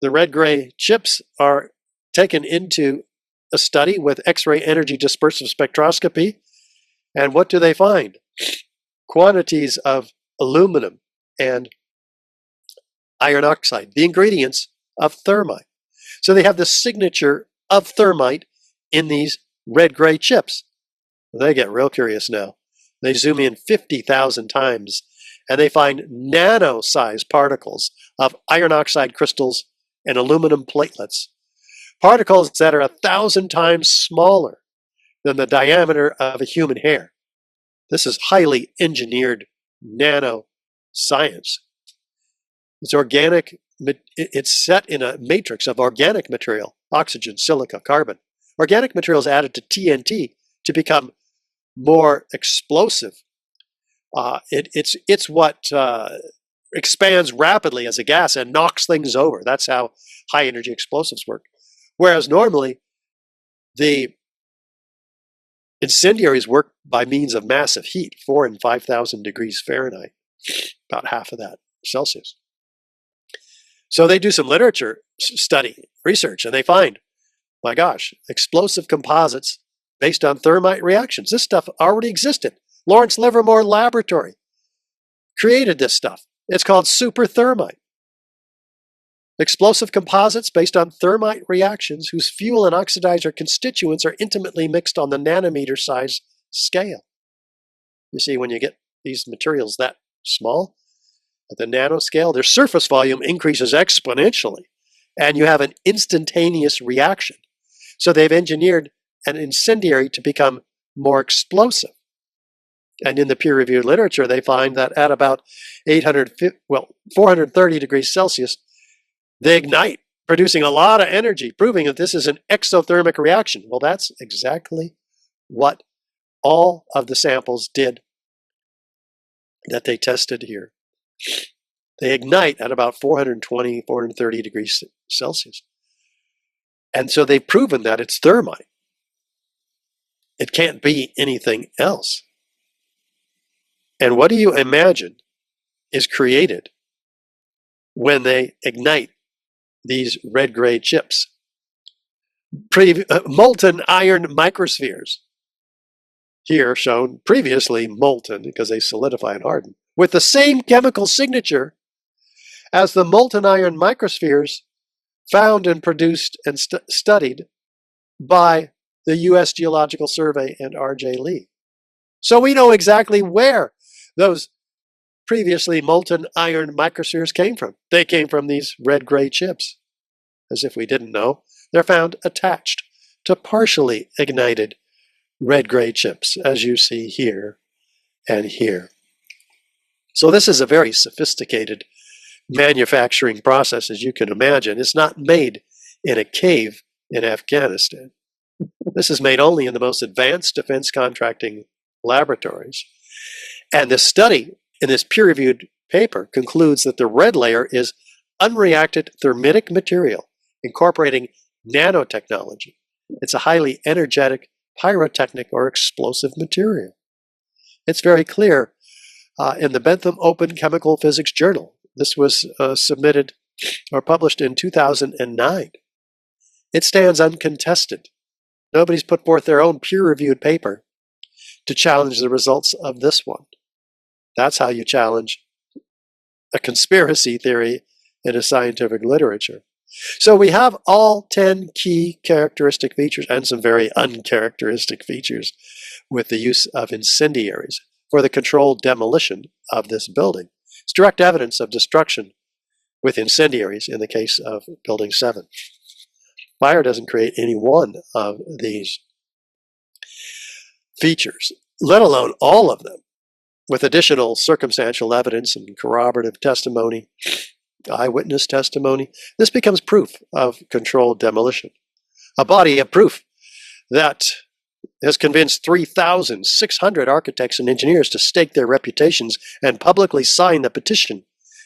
the red-gray chips are taken into a study with X-ray energy dispersive spectroscopy, and what do they find? Quantities of aluminum and iron oxide, the ingredients of thermite. So they have the signature of thermite in these red-gray chips. They get real curious now. They zoom in 50,000 times, and they find nano-sized particles of iron oxide crystals and aluminum platelets. Particles that are 1,000 times smaller than the diameter of a human hair. This is highly engineered nano science. It's organic. It's set in a matrix of organic material, oxygen, silica, carbon. Organic material is added to TNT to become more explosive. It's what expands rapidly as a gas and knocks things over. That's how high energy explosives work. Whereas normally the incendiaries work by means of massive heat, 4,000 and 5,000 degrees Fahrenheit, about half of that Celsius. So they do some literature study, research, and they find, my gosh, explosive composites based on thermite reactions. This stuff already existed. Lawrence Livermore Laboratory created this stuff. It's called super thermite. Explosive composites based on thermite reactions whose fuel and oxidizer constituents are intimately mixed on the nanometer size scale. You see, when you get these materials that small, at the nanoscale, their surface volume increases exponentially, and you have an instantaneous reaction. So they've engineered an incendiary to become more explosive. And in the peer-reviewed literature, they find that at about 430 degrees Celsius, they ignite, producing a lot of energy, proving that this is an exothermic reaction. Well, that's exactly what all of the samples did that they tested here. They ignite at about 420, 430 degrees Celsius. And so they've proven that it's thermite. It can't be anything else. And what do you imagine is created when they ignite these red-gray chips? Molten iron microspheres. Here shown previously molten because they solidify and harden, with the same chemical signature as the molten iron microspheres found and produced and studied by the U.S. Geological Survey and R.J. Lee. So we know exactly where those previously molten iron microspheres came from. They came from these red-gray chips. As if we didn't know, they're found attached to partially ignited red-gray chips, as you see here and here. So this is a very sophisticated manufacturing process, as you can imagine. It's not made in a cave in Afghanistan. This is made only in the most advanced defense contracting laboratories. And the study in this peer-reviewed paper concludes that the red layer is unreacted thermitic material incorporating nanotechnology. It's a highly energetic, pyrotechnic, or explosive material. It's very clear in the Bentham Open Chemical Physics Journal. This was submitted or published in 2009. It stands uncontested. Nobody's put forth their own peer-reviewed paper to challenge the results of this one. That's how you challenge a conspiracy theory in a scientific literature. So we have all 10 key characteristic features and some very uncharacteristic features with the use of incendiaries for the controlled demolition of this building. It's direct evidence of destruction with incendiaries in the case of Building 7. Fire doesn't create any one of these features, let alone all of them, with additional circumstantial evidence and corroborative testimony, eyewitness testimony. This becomes proof of controlled demolition, a body of proof that has convinced 3,600 architects and engineers to stake their reputations and publicly sign the petition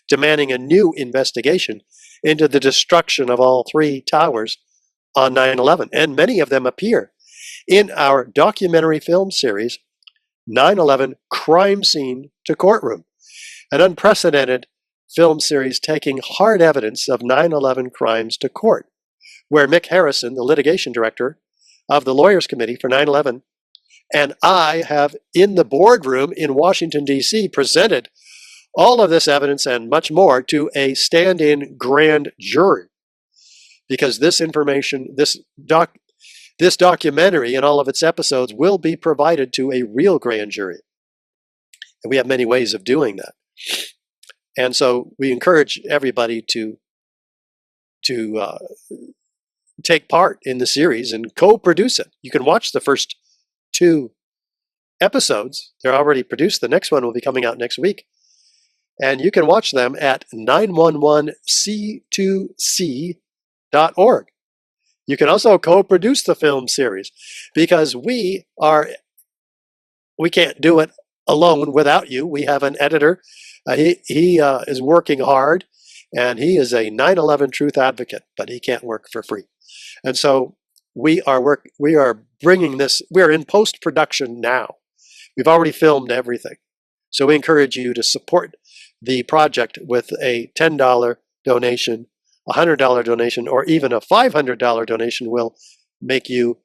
demanding a new investigation into the destruction of all 3 towers on 9/11. And many of them appear in our documentary film series, 9/11 Crime Scene to Courtroom, an unprecedented film series taking hard evidence of 9/11 crimes to court, where Mick Harrison, the litigation director of the Lawyers Committee for 9/11, and I have in the boardroom in Washington, D.C., presented all of this evidence and much more to a stand-in grand jury, because this information, this documentary and all of its episodes will be provided to a real grand jury. And we have many ways of doing that. And so we encourage everybody to take part in the series and co-produce it. You can watch the first 2 episodes. They're already produced. The next one will be coming out next week. And you can watch them at 911c2c.org. You can also co-produce the film series, because we can't do it alone without you. We have an editor. He is working hard, and he is a 9/11 truth advocate, but he can't work for free. And so we are bringing this. We're in post-production now. We've already filmed everything. So we encourage you to support the project with a $10 donation, a $100 donation, or even a $500 donation will put you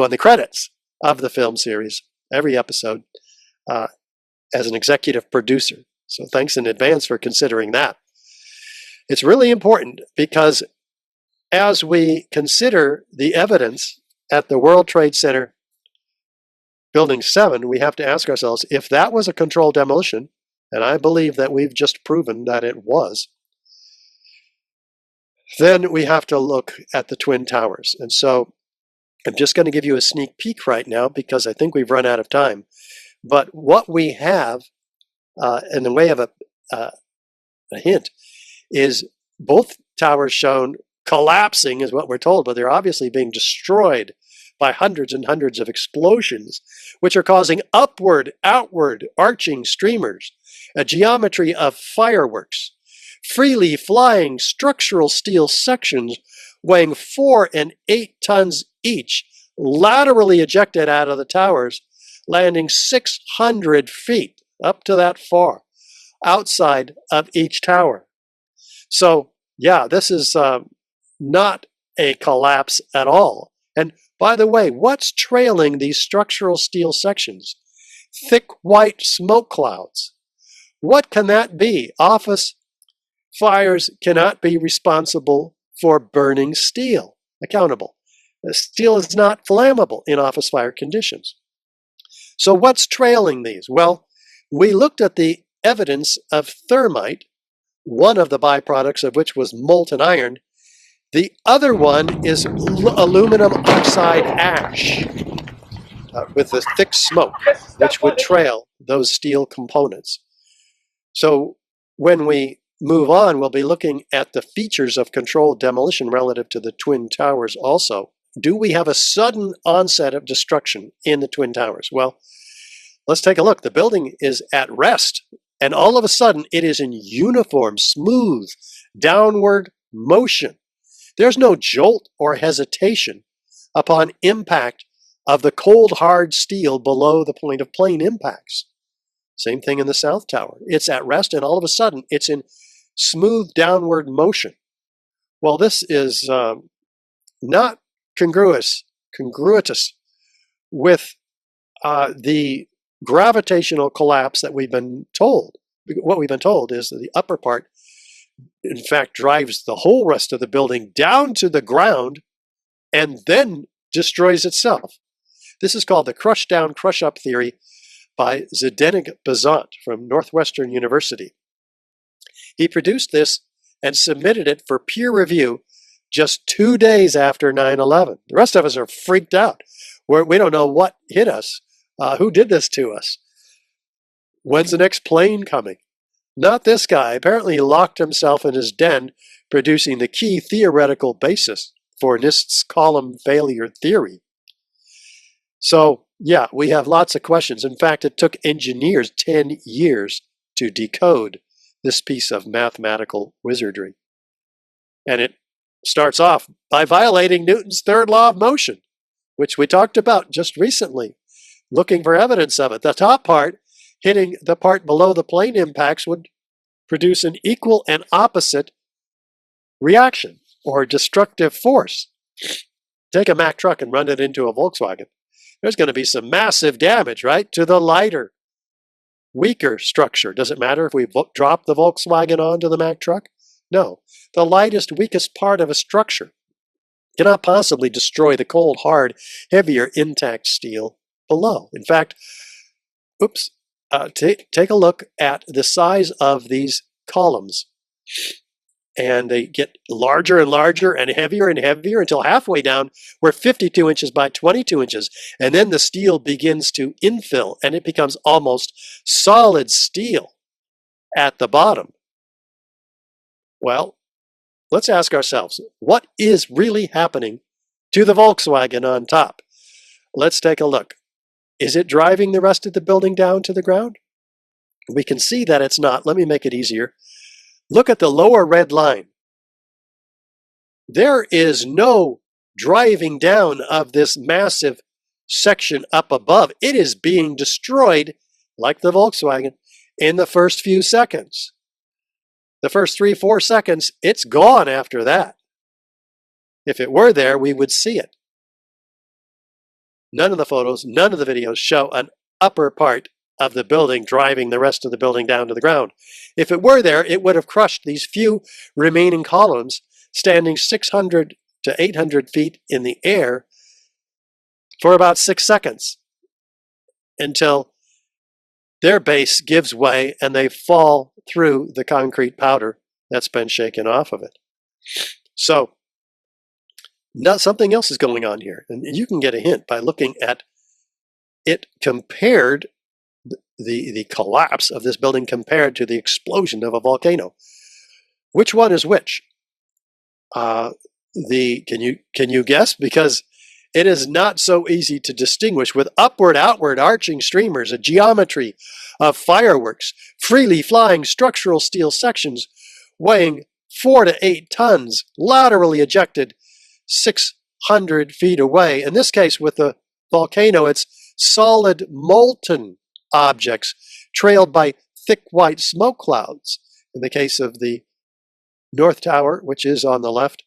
on the credits of the film series, every episode, as an executive producer. So thanks in advance for considering that. It's really important because as we consider the evidence at the World Trade Center Building 7, we have to ask ourselves, if that was a controlled demolition, and I believe that we've just proven that it was, then we have to look at the Twin Towers. And so I'm just going to give you a sneak peek right now because I think we've run out of time. But what we have in the way of a hint is both towers shown collapsing is what we're told, but they're obviously being destroyed by hundreds and hundreds of explosions, which are causing upward, outward, arching streamers, a geometry of fireworks, freely flying structural steel sections weighing 4 and 8 tons each, laterally ejected out of the towers, landing 600 feet up to that far, outside of each tower. So, yeah, this is not a collapse at all. And by the way, what's trailing these structural steel sections? Thick white smoke clouds. What can that be? Office fires cannot be responsible for burning steel, accountable. Steel is not flammable in office fire conditions. So what's trailing these? Well, we looked at the evidence of thermite, one of the byproducts of which was molten iron. The other one is aluminum oxide ash with the thick smoke, which would trail those steel components. So when we move on, we'll be looking at the features of controlled demolition relative to the Twin Towers also. Do we have a sudden onset of destruction in the Twin Towers? Well, let's take a look. The building is at rest, and all of a sudden it is in uniform, smooth, downward motion. There's no jolt or hesitation upon impact of the cold, hard steel below the point of plane impacts. Same thing in the South Tower. It's at rest, and all of a sudden it's in smooth downward motion. Well, this is not congruous with the gravitational collapse that we've been told. What we've been told is that the upper part, in fact, drives the whole rest of the building down to the ground and then destroys itself. This is called the crush down, crush up theory by Zdeněk Bazant from Northwestern University. He produced this and submitted it for peer review just 2 days after 9/11. The rest of us are freaked out. We don't know what hit us. Who did this to us? When's the next plane coming? Not this guy. Apparently he locked himself in his den, producing the key theoretical basis for NIST's column failure theory. So, yeah, we have lots of questions. In fact, it took engineers 10 years to decode this piece of mathematical wizardry. And it starts off by violating Newton's third law of motion, which we talked about just recently, looking for evidence of it. The top part hitting the part below the plane impacts would produce an equal and opposite reaction or destructive force. Take a Mack truck and run it into a Volkswagen. There's going to be some massive damage, right, to the lighter, weaker structure. Does it matter if we drop the Volkswagen onto the Mack truck? No. The lightest, weakest part of a structure cannot possibly destroy the cold, hard, heavier, intact steel below. In fact, take a look at the size of these columns. And they get larger and larger and heavier until halfway down we're 52 inches by 22 inches. And then the steel begins to infill and it becomes almost solid steel at the bottom. Well, let's ask ourselves, what is really happening to the Volkswagen on top? Let's take a look. Is it driving the rest of the building down to the ground? We can see that it's not. Let me make it easier. Look at the lower red line. There is no driving down of this massive section up above. It is being destroyed, like the Volkswagen, in the first few seconds. The first 3-4 seconds, it's gone after that. If it were there, we would see it. None of the photos, none of the videos show an upper part of the building driving the rest of the building down to the ground. If it were there, it would have crushed these few remaining columns standing 600 to 800 feet in the air for about 6 seconds until their base gives way and they fall through the concrete powder that's been shaken off of it. So, something else is going on here, and you can get a hint by looking at it compared, the collapse of this building compared to the explosion of a volcano. Which one is which? Can you guess? Because it is not so easy to distinguish. With upward, outward, arching streamers, a geometry of fireworks, freely flying structural steel sections weighing 4 to 8 tons, laterally ejected 600 feet away. In this case, with the volcano, it's solid molten objects trailed by thick white smoke clouds. In the case of the North Tower, which is on the left,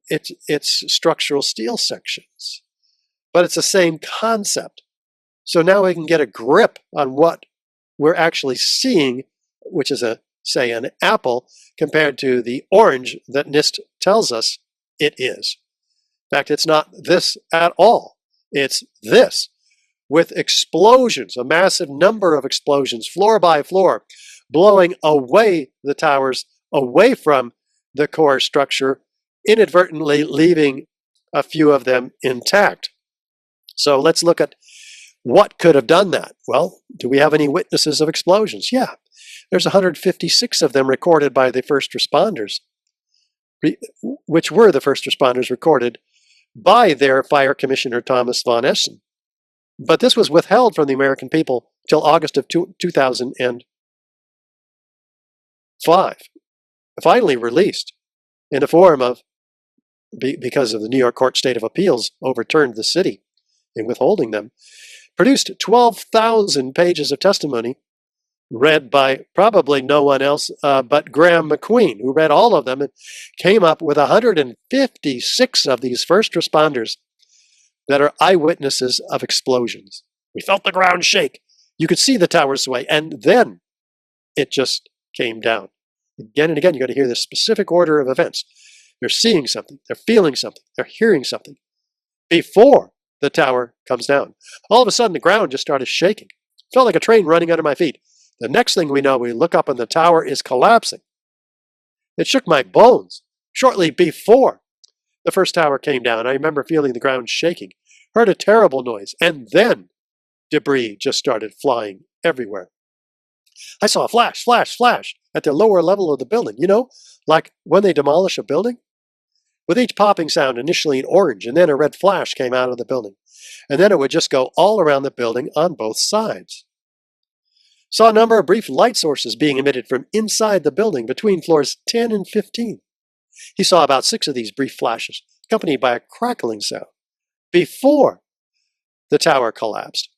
it's structural steel sections. But it's the same concept. So now we can get a grip on what we're actually seeing, which is say an apple, compared to the orange that NIST tells us it is. In fact, it's not this at all. It's this, with explosions, a massive number of explosions, floor by floor, blowing away the towers, away from the core structure, inadvertently leaving a few of them intact. So let's look at what could have done that. Well, do we have any witnesses of explosions? Yeah. There's 156 of them recorded by the first responders, which were the first responders recorded by their fire commissioner, Thomas von Essen. But this was withheld from the American people till August of 2005. Finally released in the form of, because of the New York Court State of Appeals overturned the city in withholding them, produced 12,000 pages of testimony read by probably no one else but Graham McQueen, who read all of them and came up with 156 of these first responders that are eyewitnesses of explosions. We felt the ground shake. You could see the tower sway, and then it just came down. Again and again, you got to hear the specific order of events. They're seeing something, they're feeling something, they're hearing something before the tower comes down. All of a sudden, the ground just started shaking. It felt like a train running under my feet. The next thing we know, we look up and the tower is collapsing. It shook my bones. Shortly before the first tower came down, I remember feeling the ground shaking, heard a terrible noise, and then debris just started flying everywhere. I saw a flash, flash, flash at the lower level of the building. You know, like when they demolish a building? With each popping sound, initially an orange, and then a red flash came out of the building. And then it would just go all around the building on both sides. Saw a number of brief light sources being emitted from inside the building between floors 10 and 15. He saw about 6 of these brief flashes, accompanied by a crackling sound, before the tower collapsed.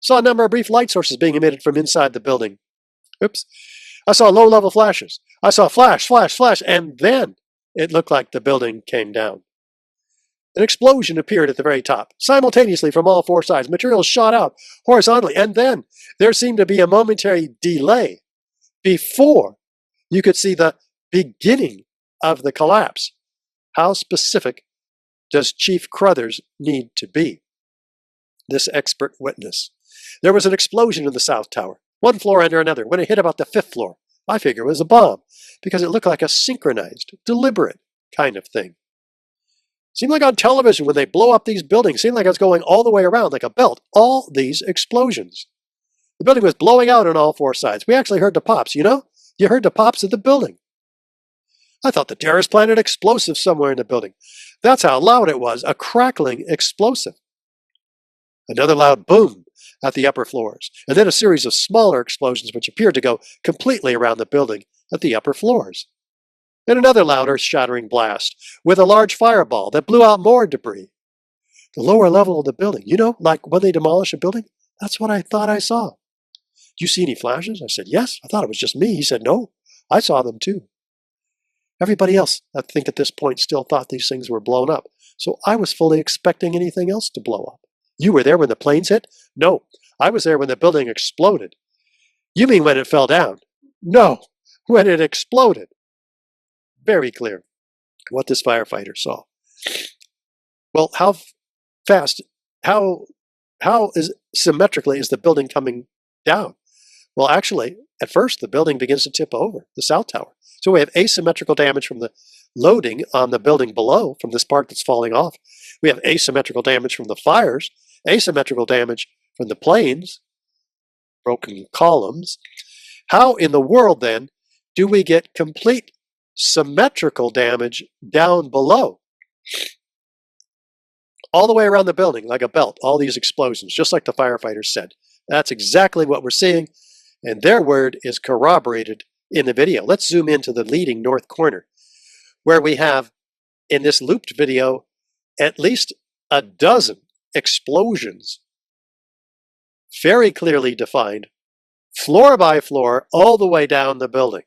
Saw a number of brief light sources being emitted from inside the building. Oops. I saw low-level flashes. I saw flash, flash, flash, and then it looked like the building came down. An explosion appeared at the very top, simultaneously from all 4 sides. Materials shot out horizontally, and then there seemed to be a momentary delay before you could see the beginning of the collapse. How specific does Chief Crothers need to be? This expert witness. There was an explosion in the South Tower, one floor under another. When it hit about the 5th floor, I figure it was a bomb, because it looked like a synchronized, deliberate kind of thing. Seemed like on television when they blow up these buildings, seemed like it was going all the way around like a belt. All these explosions. The building was blowing out on all 4 sides. We actually heard the pops, you know? You heard the pops of the building. I thought the terrorists planted explosives somewhere in the building. That's how loud it was, a crackling explosive. Another loud boom at the upper floors, and then a series of smaller explosions which appeared to go completely around the building at the upper floors. And another loud earth-shattering blast with a large fireball that blew out more debris. The lower level of the building, you know, like when they demolish a building, that's what I thought I saw. Do you see any flashes? I said, yes, I thought it was just me. He said, no, I saw them too. Everybody else, I think at this point, still thought these things were blown up. So I was fully expecting anything else to blow up. You were there when the planes hit? No, I was there when the building exploded. You mean when it fell down? No, when it exploded. Very clear what this firefighter saw. Well, how fast, how symmetrically is the building coming down? Well, actually, at first, the building begins to tip over, the South Tower. So we have asymmetrical damage from the loading on the building below, from this part that's falling off. We have asymmetrical damage from the fires, asymmetrical damage from the planes, broken columns. How in the world, then, do we get complete symmetrical damage down below? All the way around the building, like a belt, all these explosions, just like the firefighters said. That's exactly what we're seeing, and their word is corroborated in the video. Let's zoom into the leading north corner, where we have, in this looped video, at least a dozen explosions very clearly defined, floor by floor, all the way down the building.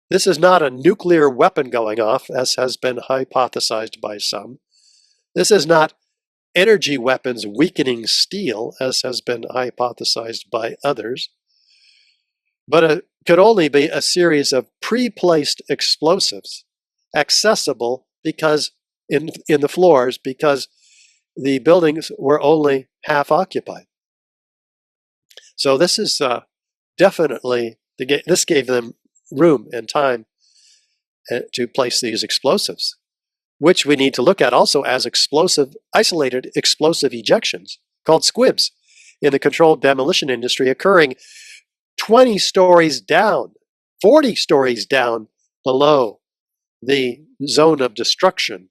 This is not a nuclear weapon going off, as has been hypothesized by some. This is not energy weapons weakening steel, as has been hypothesized by others. But it could only be a series of pre-placed explosives, accessible because in the floors, because the buildings were only half occupied. So this is definitely, this gave them room and time to place these explosives, which we need to look at also as isolated explosive ejections, called squibs, in the controlled demolition industry, occurring 20 stories down, 40 stories down below the zone of destruction.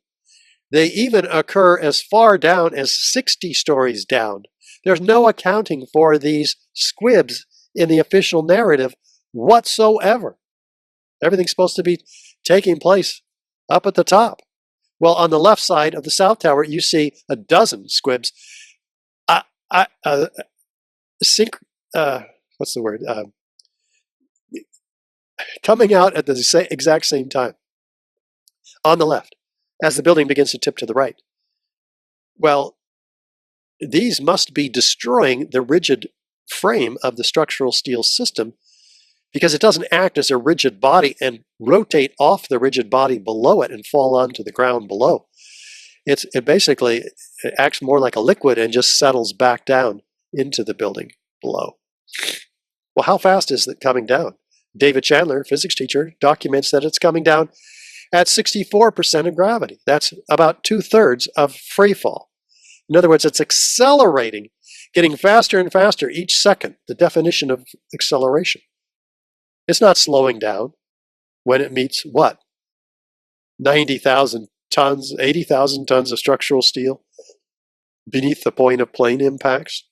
They even occur as far down as 60 stories down. There's no accounting for these squibs in the official narrative whatsoever. Everything's supposed to be taking place up at the top. Well, on the left side of the South Tower, you see a dozen squibs. What's the word? Coming out at the exact same time on the left as the building begins to tip to the right. Well, these must be destroying the rigid frame of the structural steel system, because it doesn't act as a rigid body and rotate off the rigid body below it and fall onto the ground below. It basically acts more like a liquid and just settles back down into the building below. Well, how fast is it coming down? David Chandler, physics teacher, documents that it's coming down at 64% of gravity. That's about 2/3 of free fall. In other words, it's accelerating, getting faster and faster each second, the definition of acceleration. It's not slowing down when it meets what? 90,000 tons, 80,000 tons of structural steel beneath the point of plane impacts?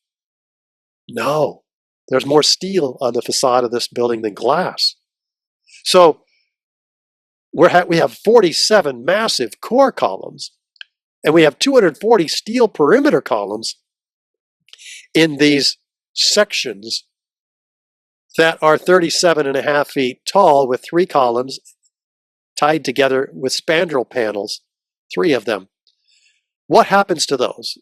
No, there's more steel on the facade of this building than glass. So we have 47 massive core columns, and we have 240 steel perimeter columns in these sections that are 37.5 feet tall, with 3 columns tied together with spandrel panels, 3 of them. What happens to those?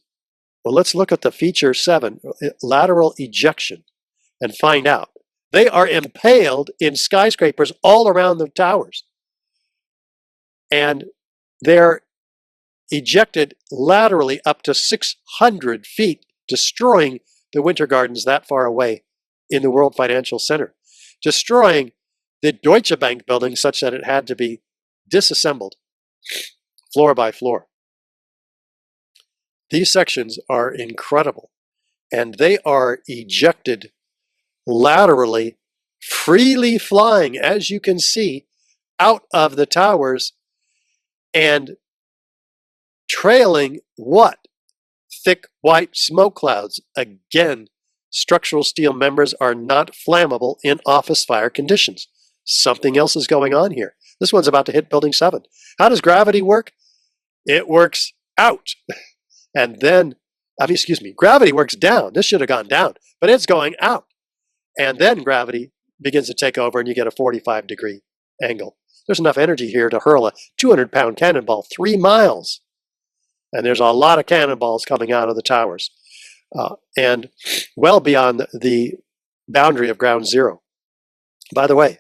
Well, let's look at the feature 7, lateral ejection, and find out. They are impaled in skyscrapers all around the towers, and they're ejected laterally up to 600 feet, destroying the Winter Gardens that far away in the World Financial Center, destroying the Deutsche Bank building such that it had to be disassembled floor by floor. These sections are incredible, and they are ejected laterally, freely flying, as you can see, out of the towers and trailing what? Thick white smoke clouds. Again, structural steel members are not flammable in office fire conditions. Something else is going on here. This one's about to hit building 7. How does gravity work? It works out. And then, gravity works down. This should have gone down, but it's going out. And then gravity begins to take over and you get a 45-degree angle. There's enough energy here to hurl a 200-pound cannonball 3 miles. And there's a lot of cannonballs coming out of the towers and well beyond the boundary of ground zero. By the way,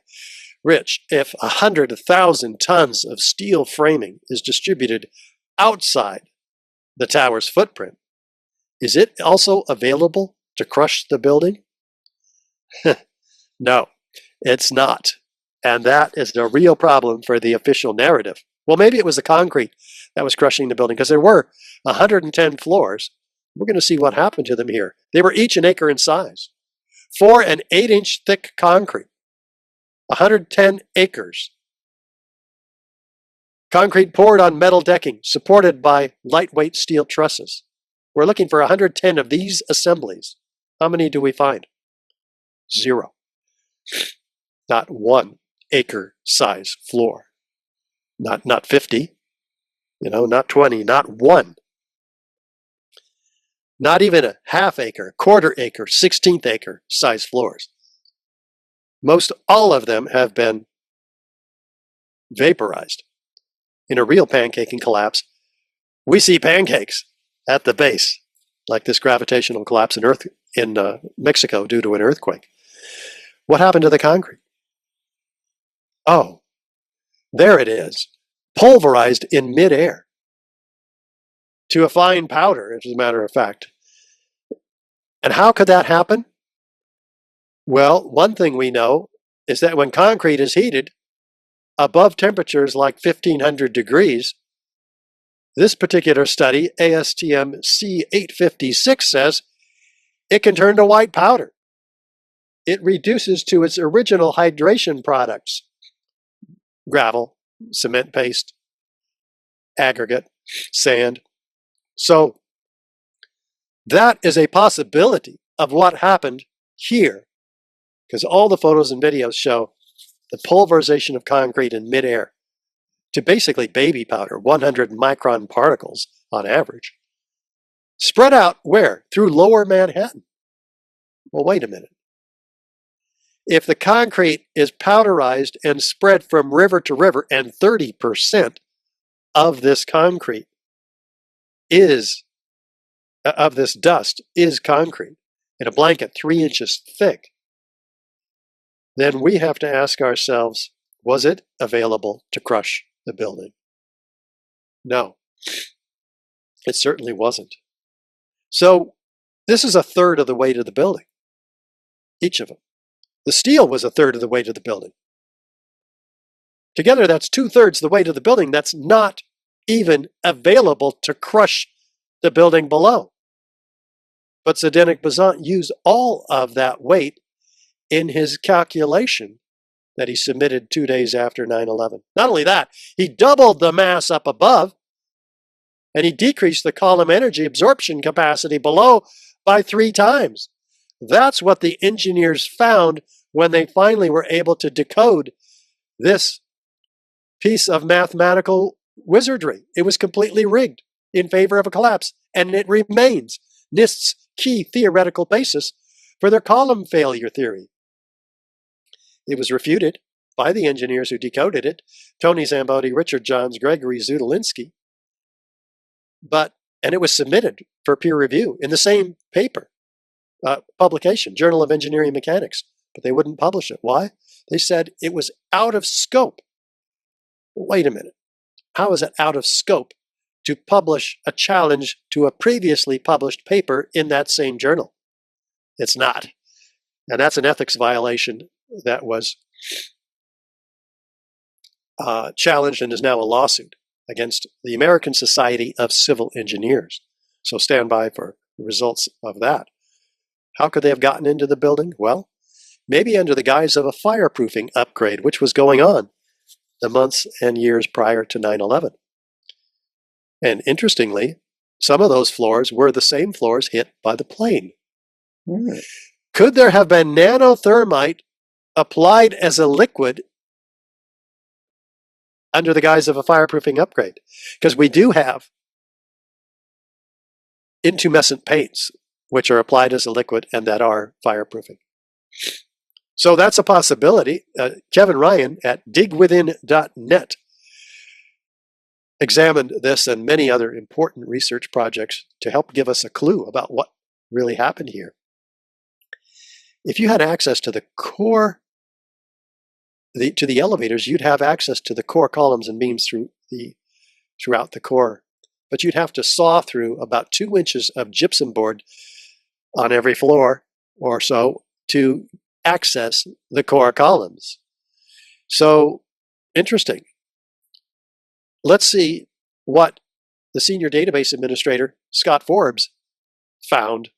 Rich, if 100,000 tons of steel framing is distributed outside the tower's footprint, is it also available to crush the building? No, it's not. And that is the real problem for the official narrative. Well, maybe it was the concrete that was crushing the building, because there were 110 floors. We're going to see what happened to them here. They were each an acre in size. 4 and 8-inch thick concrete. 110 acres. Concrete poured on metal decking, supported by lightweight steel trusses. We're looking for 110 of these assemblies. How many do we find? 0. Not 1 acre size floor. Not 50, not 20, not 1. Not even a half acre, quarter acre, 16th acre size floors. Most all of them have been vaporized. In a real pancaking collapse, we see pancakes at the base, like this gravitational collapse in Mexico due to an earthquake. What happened to the concrete? Oh, there it is, pulverized in midair to a fine powder, as a matter of fact. And how could that happen? Well, one thing we know is that when concrete is heated above temperatures like 1500 degrees, this particular study, ASTM C856, says it can turn to white powder. It reduces to its original hydration products: gravel, cement paste, aggregate, sand. So that is a possibility of what happened here, because all the photos and videos show the pulverization of concrete in midair to basically baby powder, 100 micron particles on average. Spread out where? Through lower Manhattan. Well, wait a minute. If the concrete is powderized and spread from river to river, and 30% of this concrete of this dust is concrete in a blanket 3 inches thick, then we have to ask ourselves, was it available to crush the building? No, it certainly wasn't. So this is a third of the weight of the building, each of them. The steel was a third of the weight of the building. Together, that's 2/3 the weight of the building that's not even available to crush the building below. But Zdeněk Bazant used all of that weight in his calculation that he submitted 2 days after 9/11. Not only that, he doubled the mass up above, and he decreased the column energy absorption capacity below by 3 times. That's what the engineers found when they finally were able to decode this piece of mathematical wizardry. It was completely rigged in favor of a collapse, and it remains NIST's key theoretical basis for their column failure theory. It was refuted by the engineers who decoded it, Tony Zambodi, Richard Johns, Gregory Zudolinski, and it was submitted for peer review in the same paper, publication, Journal of Engineering Mechanics, but they wouldn't publish it. Why? They said it was out of scope. Wait a minute. How is it out of scope to publish a challenge to a previously published paper in that same journal? It's not. And that's an ethics violation that was challenged and is now a lawsuit against the American Society of Civil Engineers. So stand by for the results of that. How could they have gotten into the building? Well, maybe under the guise of a fireproofing upgrade, which was going on the months and years prior to 9/11. And interestingly, some of those floors were the same floors hit by the plane. Could there have been nanothermite applied as a liquid under the guise of a fireproofing upgrade? Because we do have intumescent paints, which are applied as a liquid and that are fireproofing. So that's a possibility. Kevin Ryan at digwithin.net examined this and many other important research projects to help give us a clue about what really happened here. If you had access to the core, to the elevators, you'd have access to the core columns and beams throughout the core. But you'd have to saw through about 2 inches of gypsum board on every floor or so to access the core columns. So, interesting. Let's see what the senior database administrator, Scott Forbes, found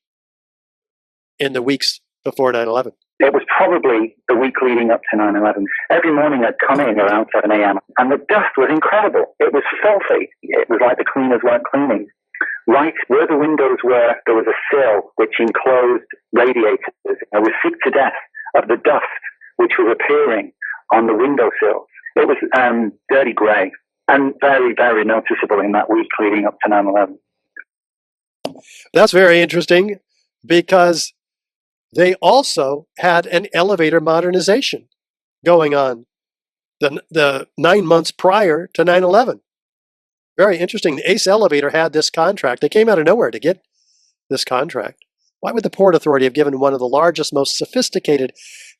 in the weeks before 9/11. It was probably the week leading up to 9/11. Every morning I'd come in around 7 a.m. and the dust was incredible. It was filthy. It was like the cleaners weren't cleaning. Right where the windows were, there was a sill which enclosed radiators. I was sick to death of the dust which was appearing on the windowsills. It was dirty grey and very, very noticeable in that week leading up to 9/11. That's very interesting because they also had an elevator modernization going on the 9 months prior to 9/11. Very interesting. The ACE elevator had this contract. They came out of nowhere to get this contract. Why would the Port Authority have given one of the largest, most sophisticated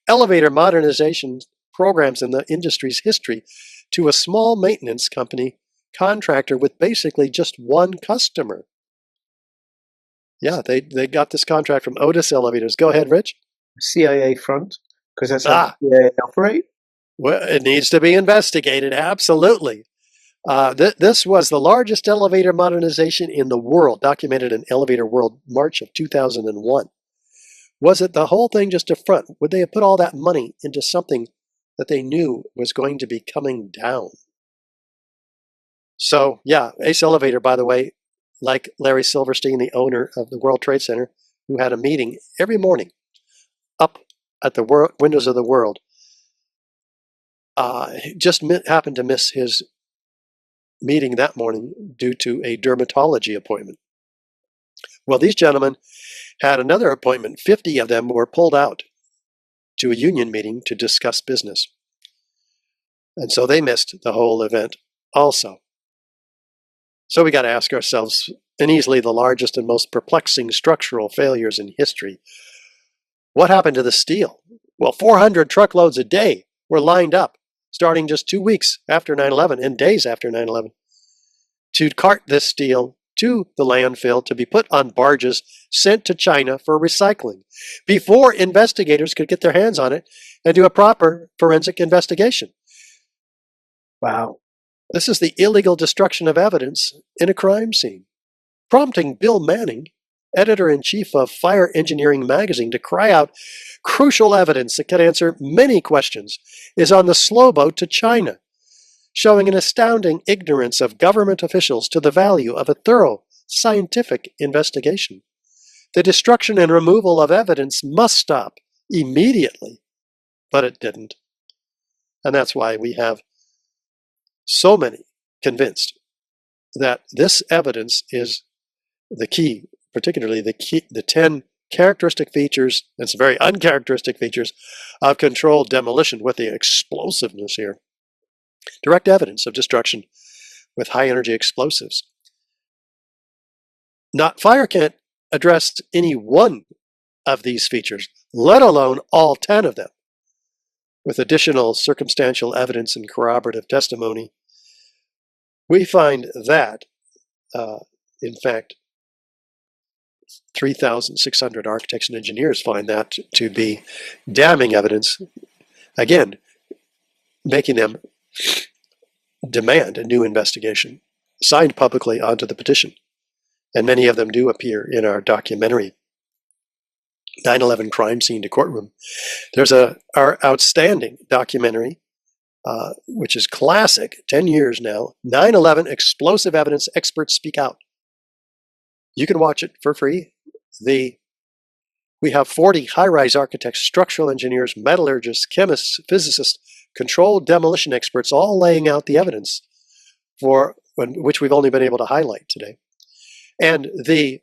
elevator modernization programs in the industry's history to a small maintenance company contractor with basically just one customer? Yeah, they got this contract from ODYSEE Elevators. Go ahead, Rich. CIA front, because that's how the CIA operate. Well, it needs to be investigated, absolutely. This was the largest elevator modernization in the world, documented in Elevator World, March of 2001. Was it the whole thing just a front? Would they have put all that money into something that they knew was going to be coming down? So, yeah, Ace Elevator, by the way, like Larry Silverstein, the owner of the World Trade Center, who had a meeting every morning up at the windows of the world, just happened to miss his meeting that morning due to a dermatology appointment. Well, these gentlemen had another appointment. 50 of them were pulled out to a union meeting to discuss business. And so they missed the whole event also. So we got to ask ourselves, and easily the largest and most perplexing structural failures in history, what happened to the steel? Well, 400 truckloads a day were lined up, starting just 2 weeks after 9/11 and days after 9/11, to cart this steel to the landfill to be put on barges sent to China for recycling, before investigators could get their hands on it and do a proper forensic investigation. Wow. This is the illegal destruction of evidence in a crime scene, prompting Bill Manning, editor-in-chief of Fire Engineering magazine, to cry out, crucial evidence that could answer many questions is on the slow boat to China, showing an astounding ignorance of government officials to the value of a thorough scientific investigation. The destruction and removal of evidence must stop immediately, but it didn't. And that's why we have so many convinced that this evidence is the key, particularly the 10 characteristic features, and some very uncharacteristic features, of controlled demolition with the explosiveness here. Direct evidence of destruction with high energy explosives. Fire can't address any one of these features, let alone all 10 of them. With additional circumstantial evidence and corroborative testimony, we find that, in fact, 3,600 architects and engineers find that to be damning evidence, again, making them demand a new investigation, signed publicly onto the petition. And many of them do appear in our documentary, 9/11 Crime Scene to Courtroom. There's our outstanding documentary, which is classic, 10 years now, 9/11 Explosive Evidence Experts Speak Out. You can watch it for free. We have 40 high-rise architects, structural engineers, metallurgists, chemists, physicists, controlled demolition experts, all laying out the evidence for which we've only been able to highlight today. And the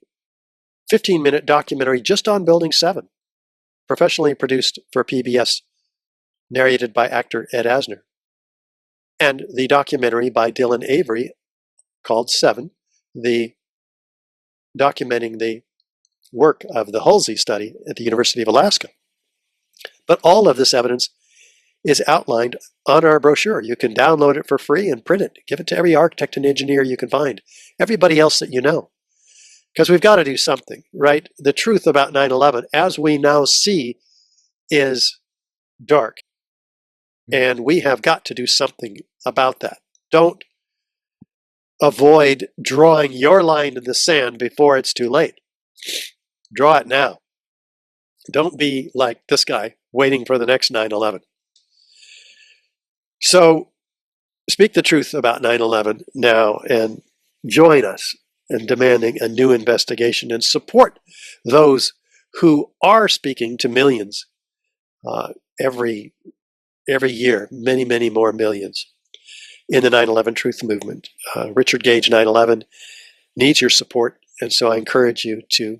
15-minute documentary just on Building 7, professionally produced for PBS, narrated by actor Ed Asner. And the documentary by Dylan Avery called 7, documenting the work of the Halsey study at the University of Alaska. But all of this evidence is outlined on our brochure. You can download it for free and print it. Give it to every architect and engineer you can find, everybody else that you know. Because we've got to do something, right? The truth about 9/11, as we now see, is dark. And we have got to do something about that. Don't avoid drawing your line in the sand before it's too late. Draw it now. Don't be like this guy, waiting for the next 9/11. So speak the truth about 9/11 now and join us in demanding a new investigation and support those who are speaking to millions every year, many more millions in the 9/11 truth movement. Richard Gage 9/11 needs your support. And so I encourage you to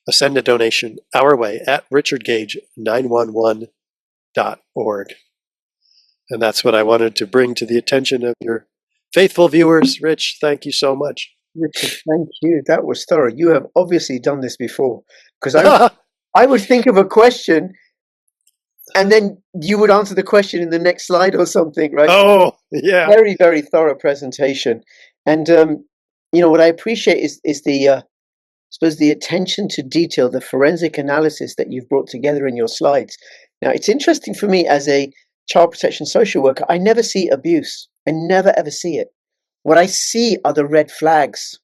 send a donation our way at richardgage911.org. And that's what I wanted to bring to the attention of your faithful viewers. Rich, thank you so much. Richard, thank you. That was thorough. You have obviously done this before, because I would think of a question and then you would answer the question in the next slide or something, right? Oh, yeah. Very, very thorough presentation. And, what I appreciate is the, I suppose, the attention to detail, the forensic analysis that you've brought together in your slides. Now, it's interesting for me as a child protection social worker, I never see abuse. I never, ever see it. What I see are the red flags.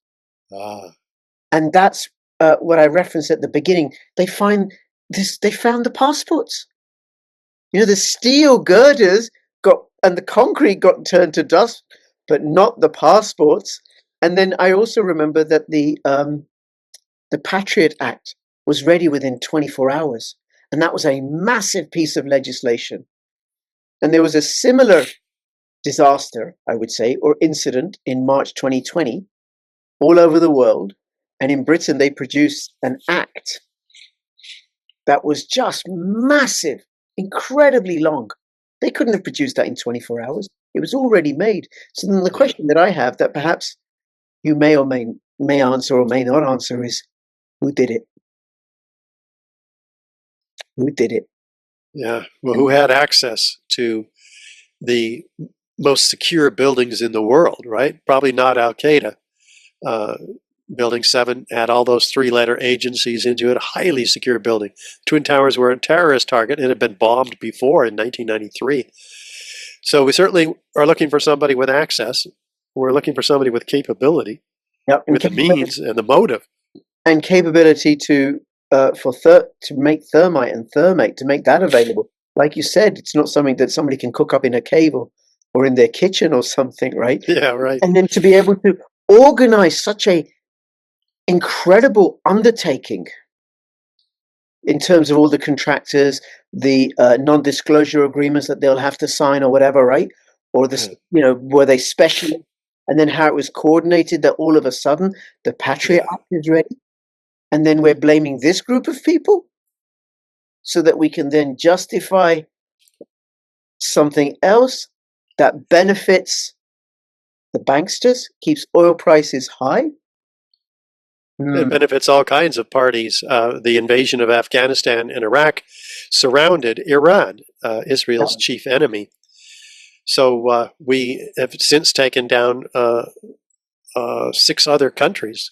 And that's what I referenced at the beginning. They found the passports. The steel girders and the concrete got turned to dust, but not the passports. And then I also remember that the Patriot Act was ready within 24 hours. And that was a massive piece of legislation. And there was a similar disaster, I would say, or incident in March 2020, all over the world. And in Britain, they produced an act that was just massive, incredibly long. They couldn't have produced that in 24 hours. It was already made. So then the question that I have that perhaps you may or may answer or may not answer is, who did it? Who did it? Yeah. Well, who had access to the most secure buildings in the world, right? Probably not Al-Qaeda. Building 7 had all those 3-letter agencies into it, highly secure building. Twin Towers were a terrorist target and had been bombed before in 1993. So we certainly are looking for somebody with access. We're looking for somebody with capability, with the means and the motive. And capability to make thermite and thermate, to make that available. Like you said, it's not something that somebody can cook up in a cave or in their kitchen or something, right? Yeah, right. And then to be able to organize such a incredible undertaking in terms of all the contractors, the non-disclosure agreements that they'll have to sign or whatever, right? Or were they special? And then how it was coordinated that all of a sudden the Patriot Act is ready. And then we're blaming this group of people so that we can then justify something else that benefits the banksters, keeps oil prices high. It benefits all kinds of parties. The invasion of Afghanistan and Iraq surrounded Iran, Israel's chief enemy. So we have since taken down 6 other countries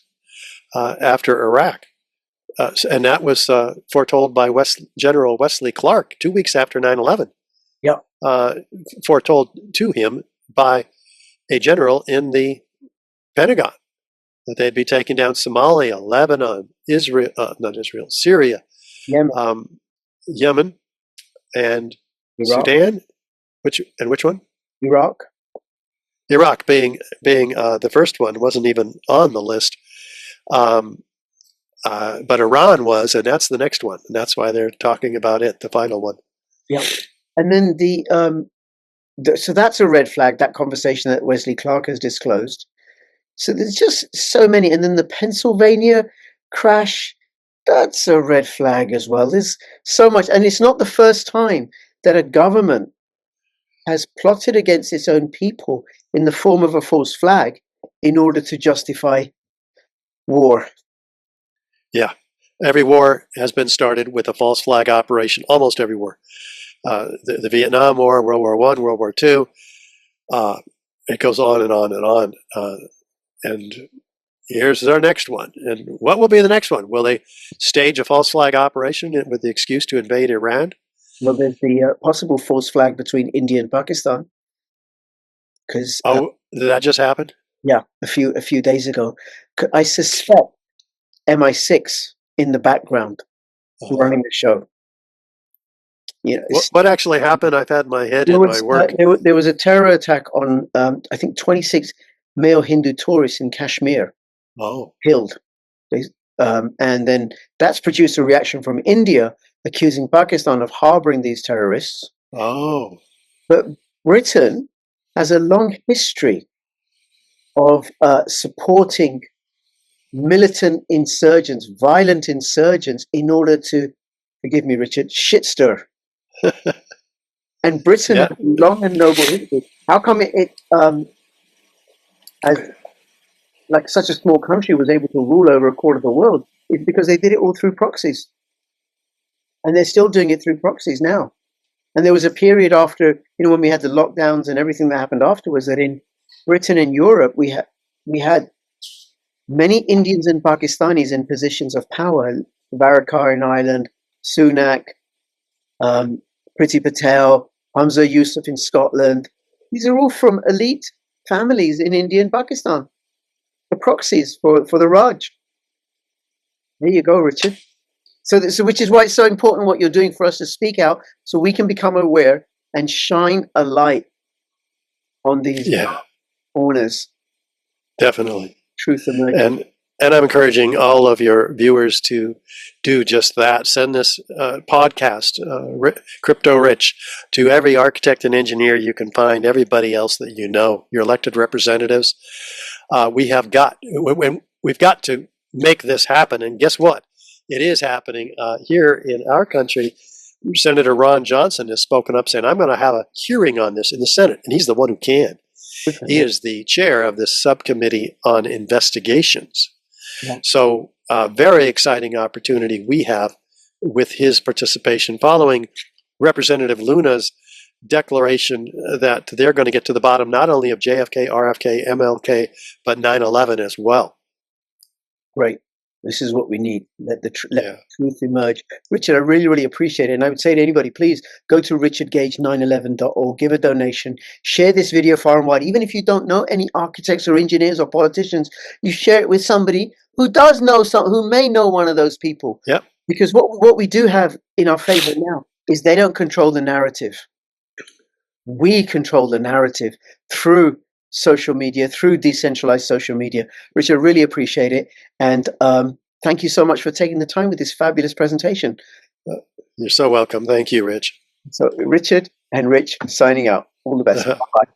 after Iraq. And that was foretold by General Wesley Clark 2 weeks after 9/11. Yeah. Foretold to him by a general in the Pentagon that they'd be taking down Somalia, Lebanon, Syria, Yemen, and Iraq. Sudan. Which one? Iraq. Iraq being the first one, wasn't even on the list. But Iran was, and that's the next one. And that's why they're talking about it, the final one. Yeah. And then so that's a red flag, that conversation that Wesley Clark has disclosed. So there's just so many. And then the Pennsylvania crash, that's a red flag as well. There's so much. And it's not the first time that a government has plotted against its own people in the form of a false flag in order to justify war. Yeah. Every war has been started with a false flag operation, almost every war. The Vietnam War, World War I, World War II, it goes on and on and on. And here's our next one. And what will be the next one? Will they stage a false flag operation with the excuse to invade Iran? Well, there's the possible false flag between India and Pakistan. Because did that just happen? Yeah, a few days ago. I suspect MI6 in the background running the show. What actually happened? I've had my head in my work. There was a terror attack on, I think, 26 male Hindu tourists in Kashmir. Killed. And then that's produced a reaction from India accusing Pakistan of harboring these terrorists. But Britain has a long history of supporting militant insurgents, violent insurgents, in order to, forgive me, Richard, shit stir. And Britain Yeah. has a long and noble history. How come as like such a small country was able to rule over a quarter of the world? It's because they did it all through proxies. And they're still doing it through proxies now. And there was a period after, when we had the lockdowns and everything that happened afterwards, that in Britain and Europe, we had many Indians and Pakistanis in positions of power. Varadkar in Ireland, Sunak, Priti Patel, Hamza Yusuf in Scotland. These are all from elite families in India and Pakistan. The proxies for the Raj. There you go, Richard. So which is why it's so important what you're doing for us to speak out, so we can become aware and shine a light on these owners. Definitely. Truth emerging. And I'm encouraging all of your viewers to do just that. Send this podcast, Crypto Rich, to every architect and engineer you can find, everybody else that you know, your elected representatives. We've got to make this happen. And guess what? It is happening here in our country. Senator Ron Johnson has spoken up saying, I'm going to have a hearing on this in the Senate. And he's the one who can. He is the chair of this subcommittee on investigations. Yeah. So very exciting opportunity we have with his participation following Representative Luna's declaration that they're going to get to the bottom not only of JFK, RFK, MLK, but 9/11 as well. Great. This is what we need. Let truth emerge. Richard, I really, really appreciate it. And I would say to anybody, please go to richardgage911.org, give a donation, share this video far and wide. Even if you don't know any architects or engineers or politicians, you share it with somebody who does know who may know one of those people. Yep. Because what we do have in our favor now is they don't control the narrative. We control the narrative through social media, through decentralized social media. Richard, really appreciate it. And thank you so much for taking the time with this fabulous presentation. You're so welcome. Thank you, Rich. So Richard and Rich signing out. All the best. Bye.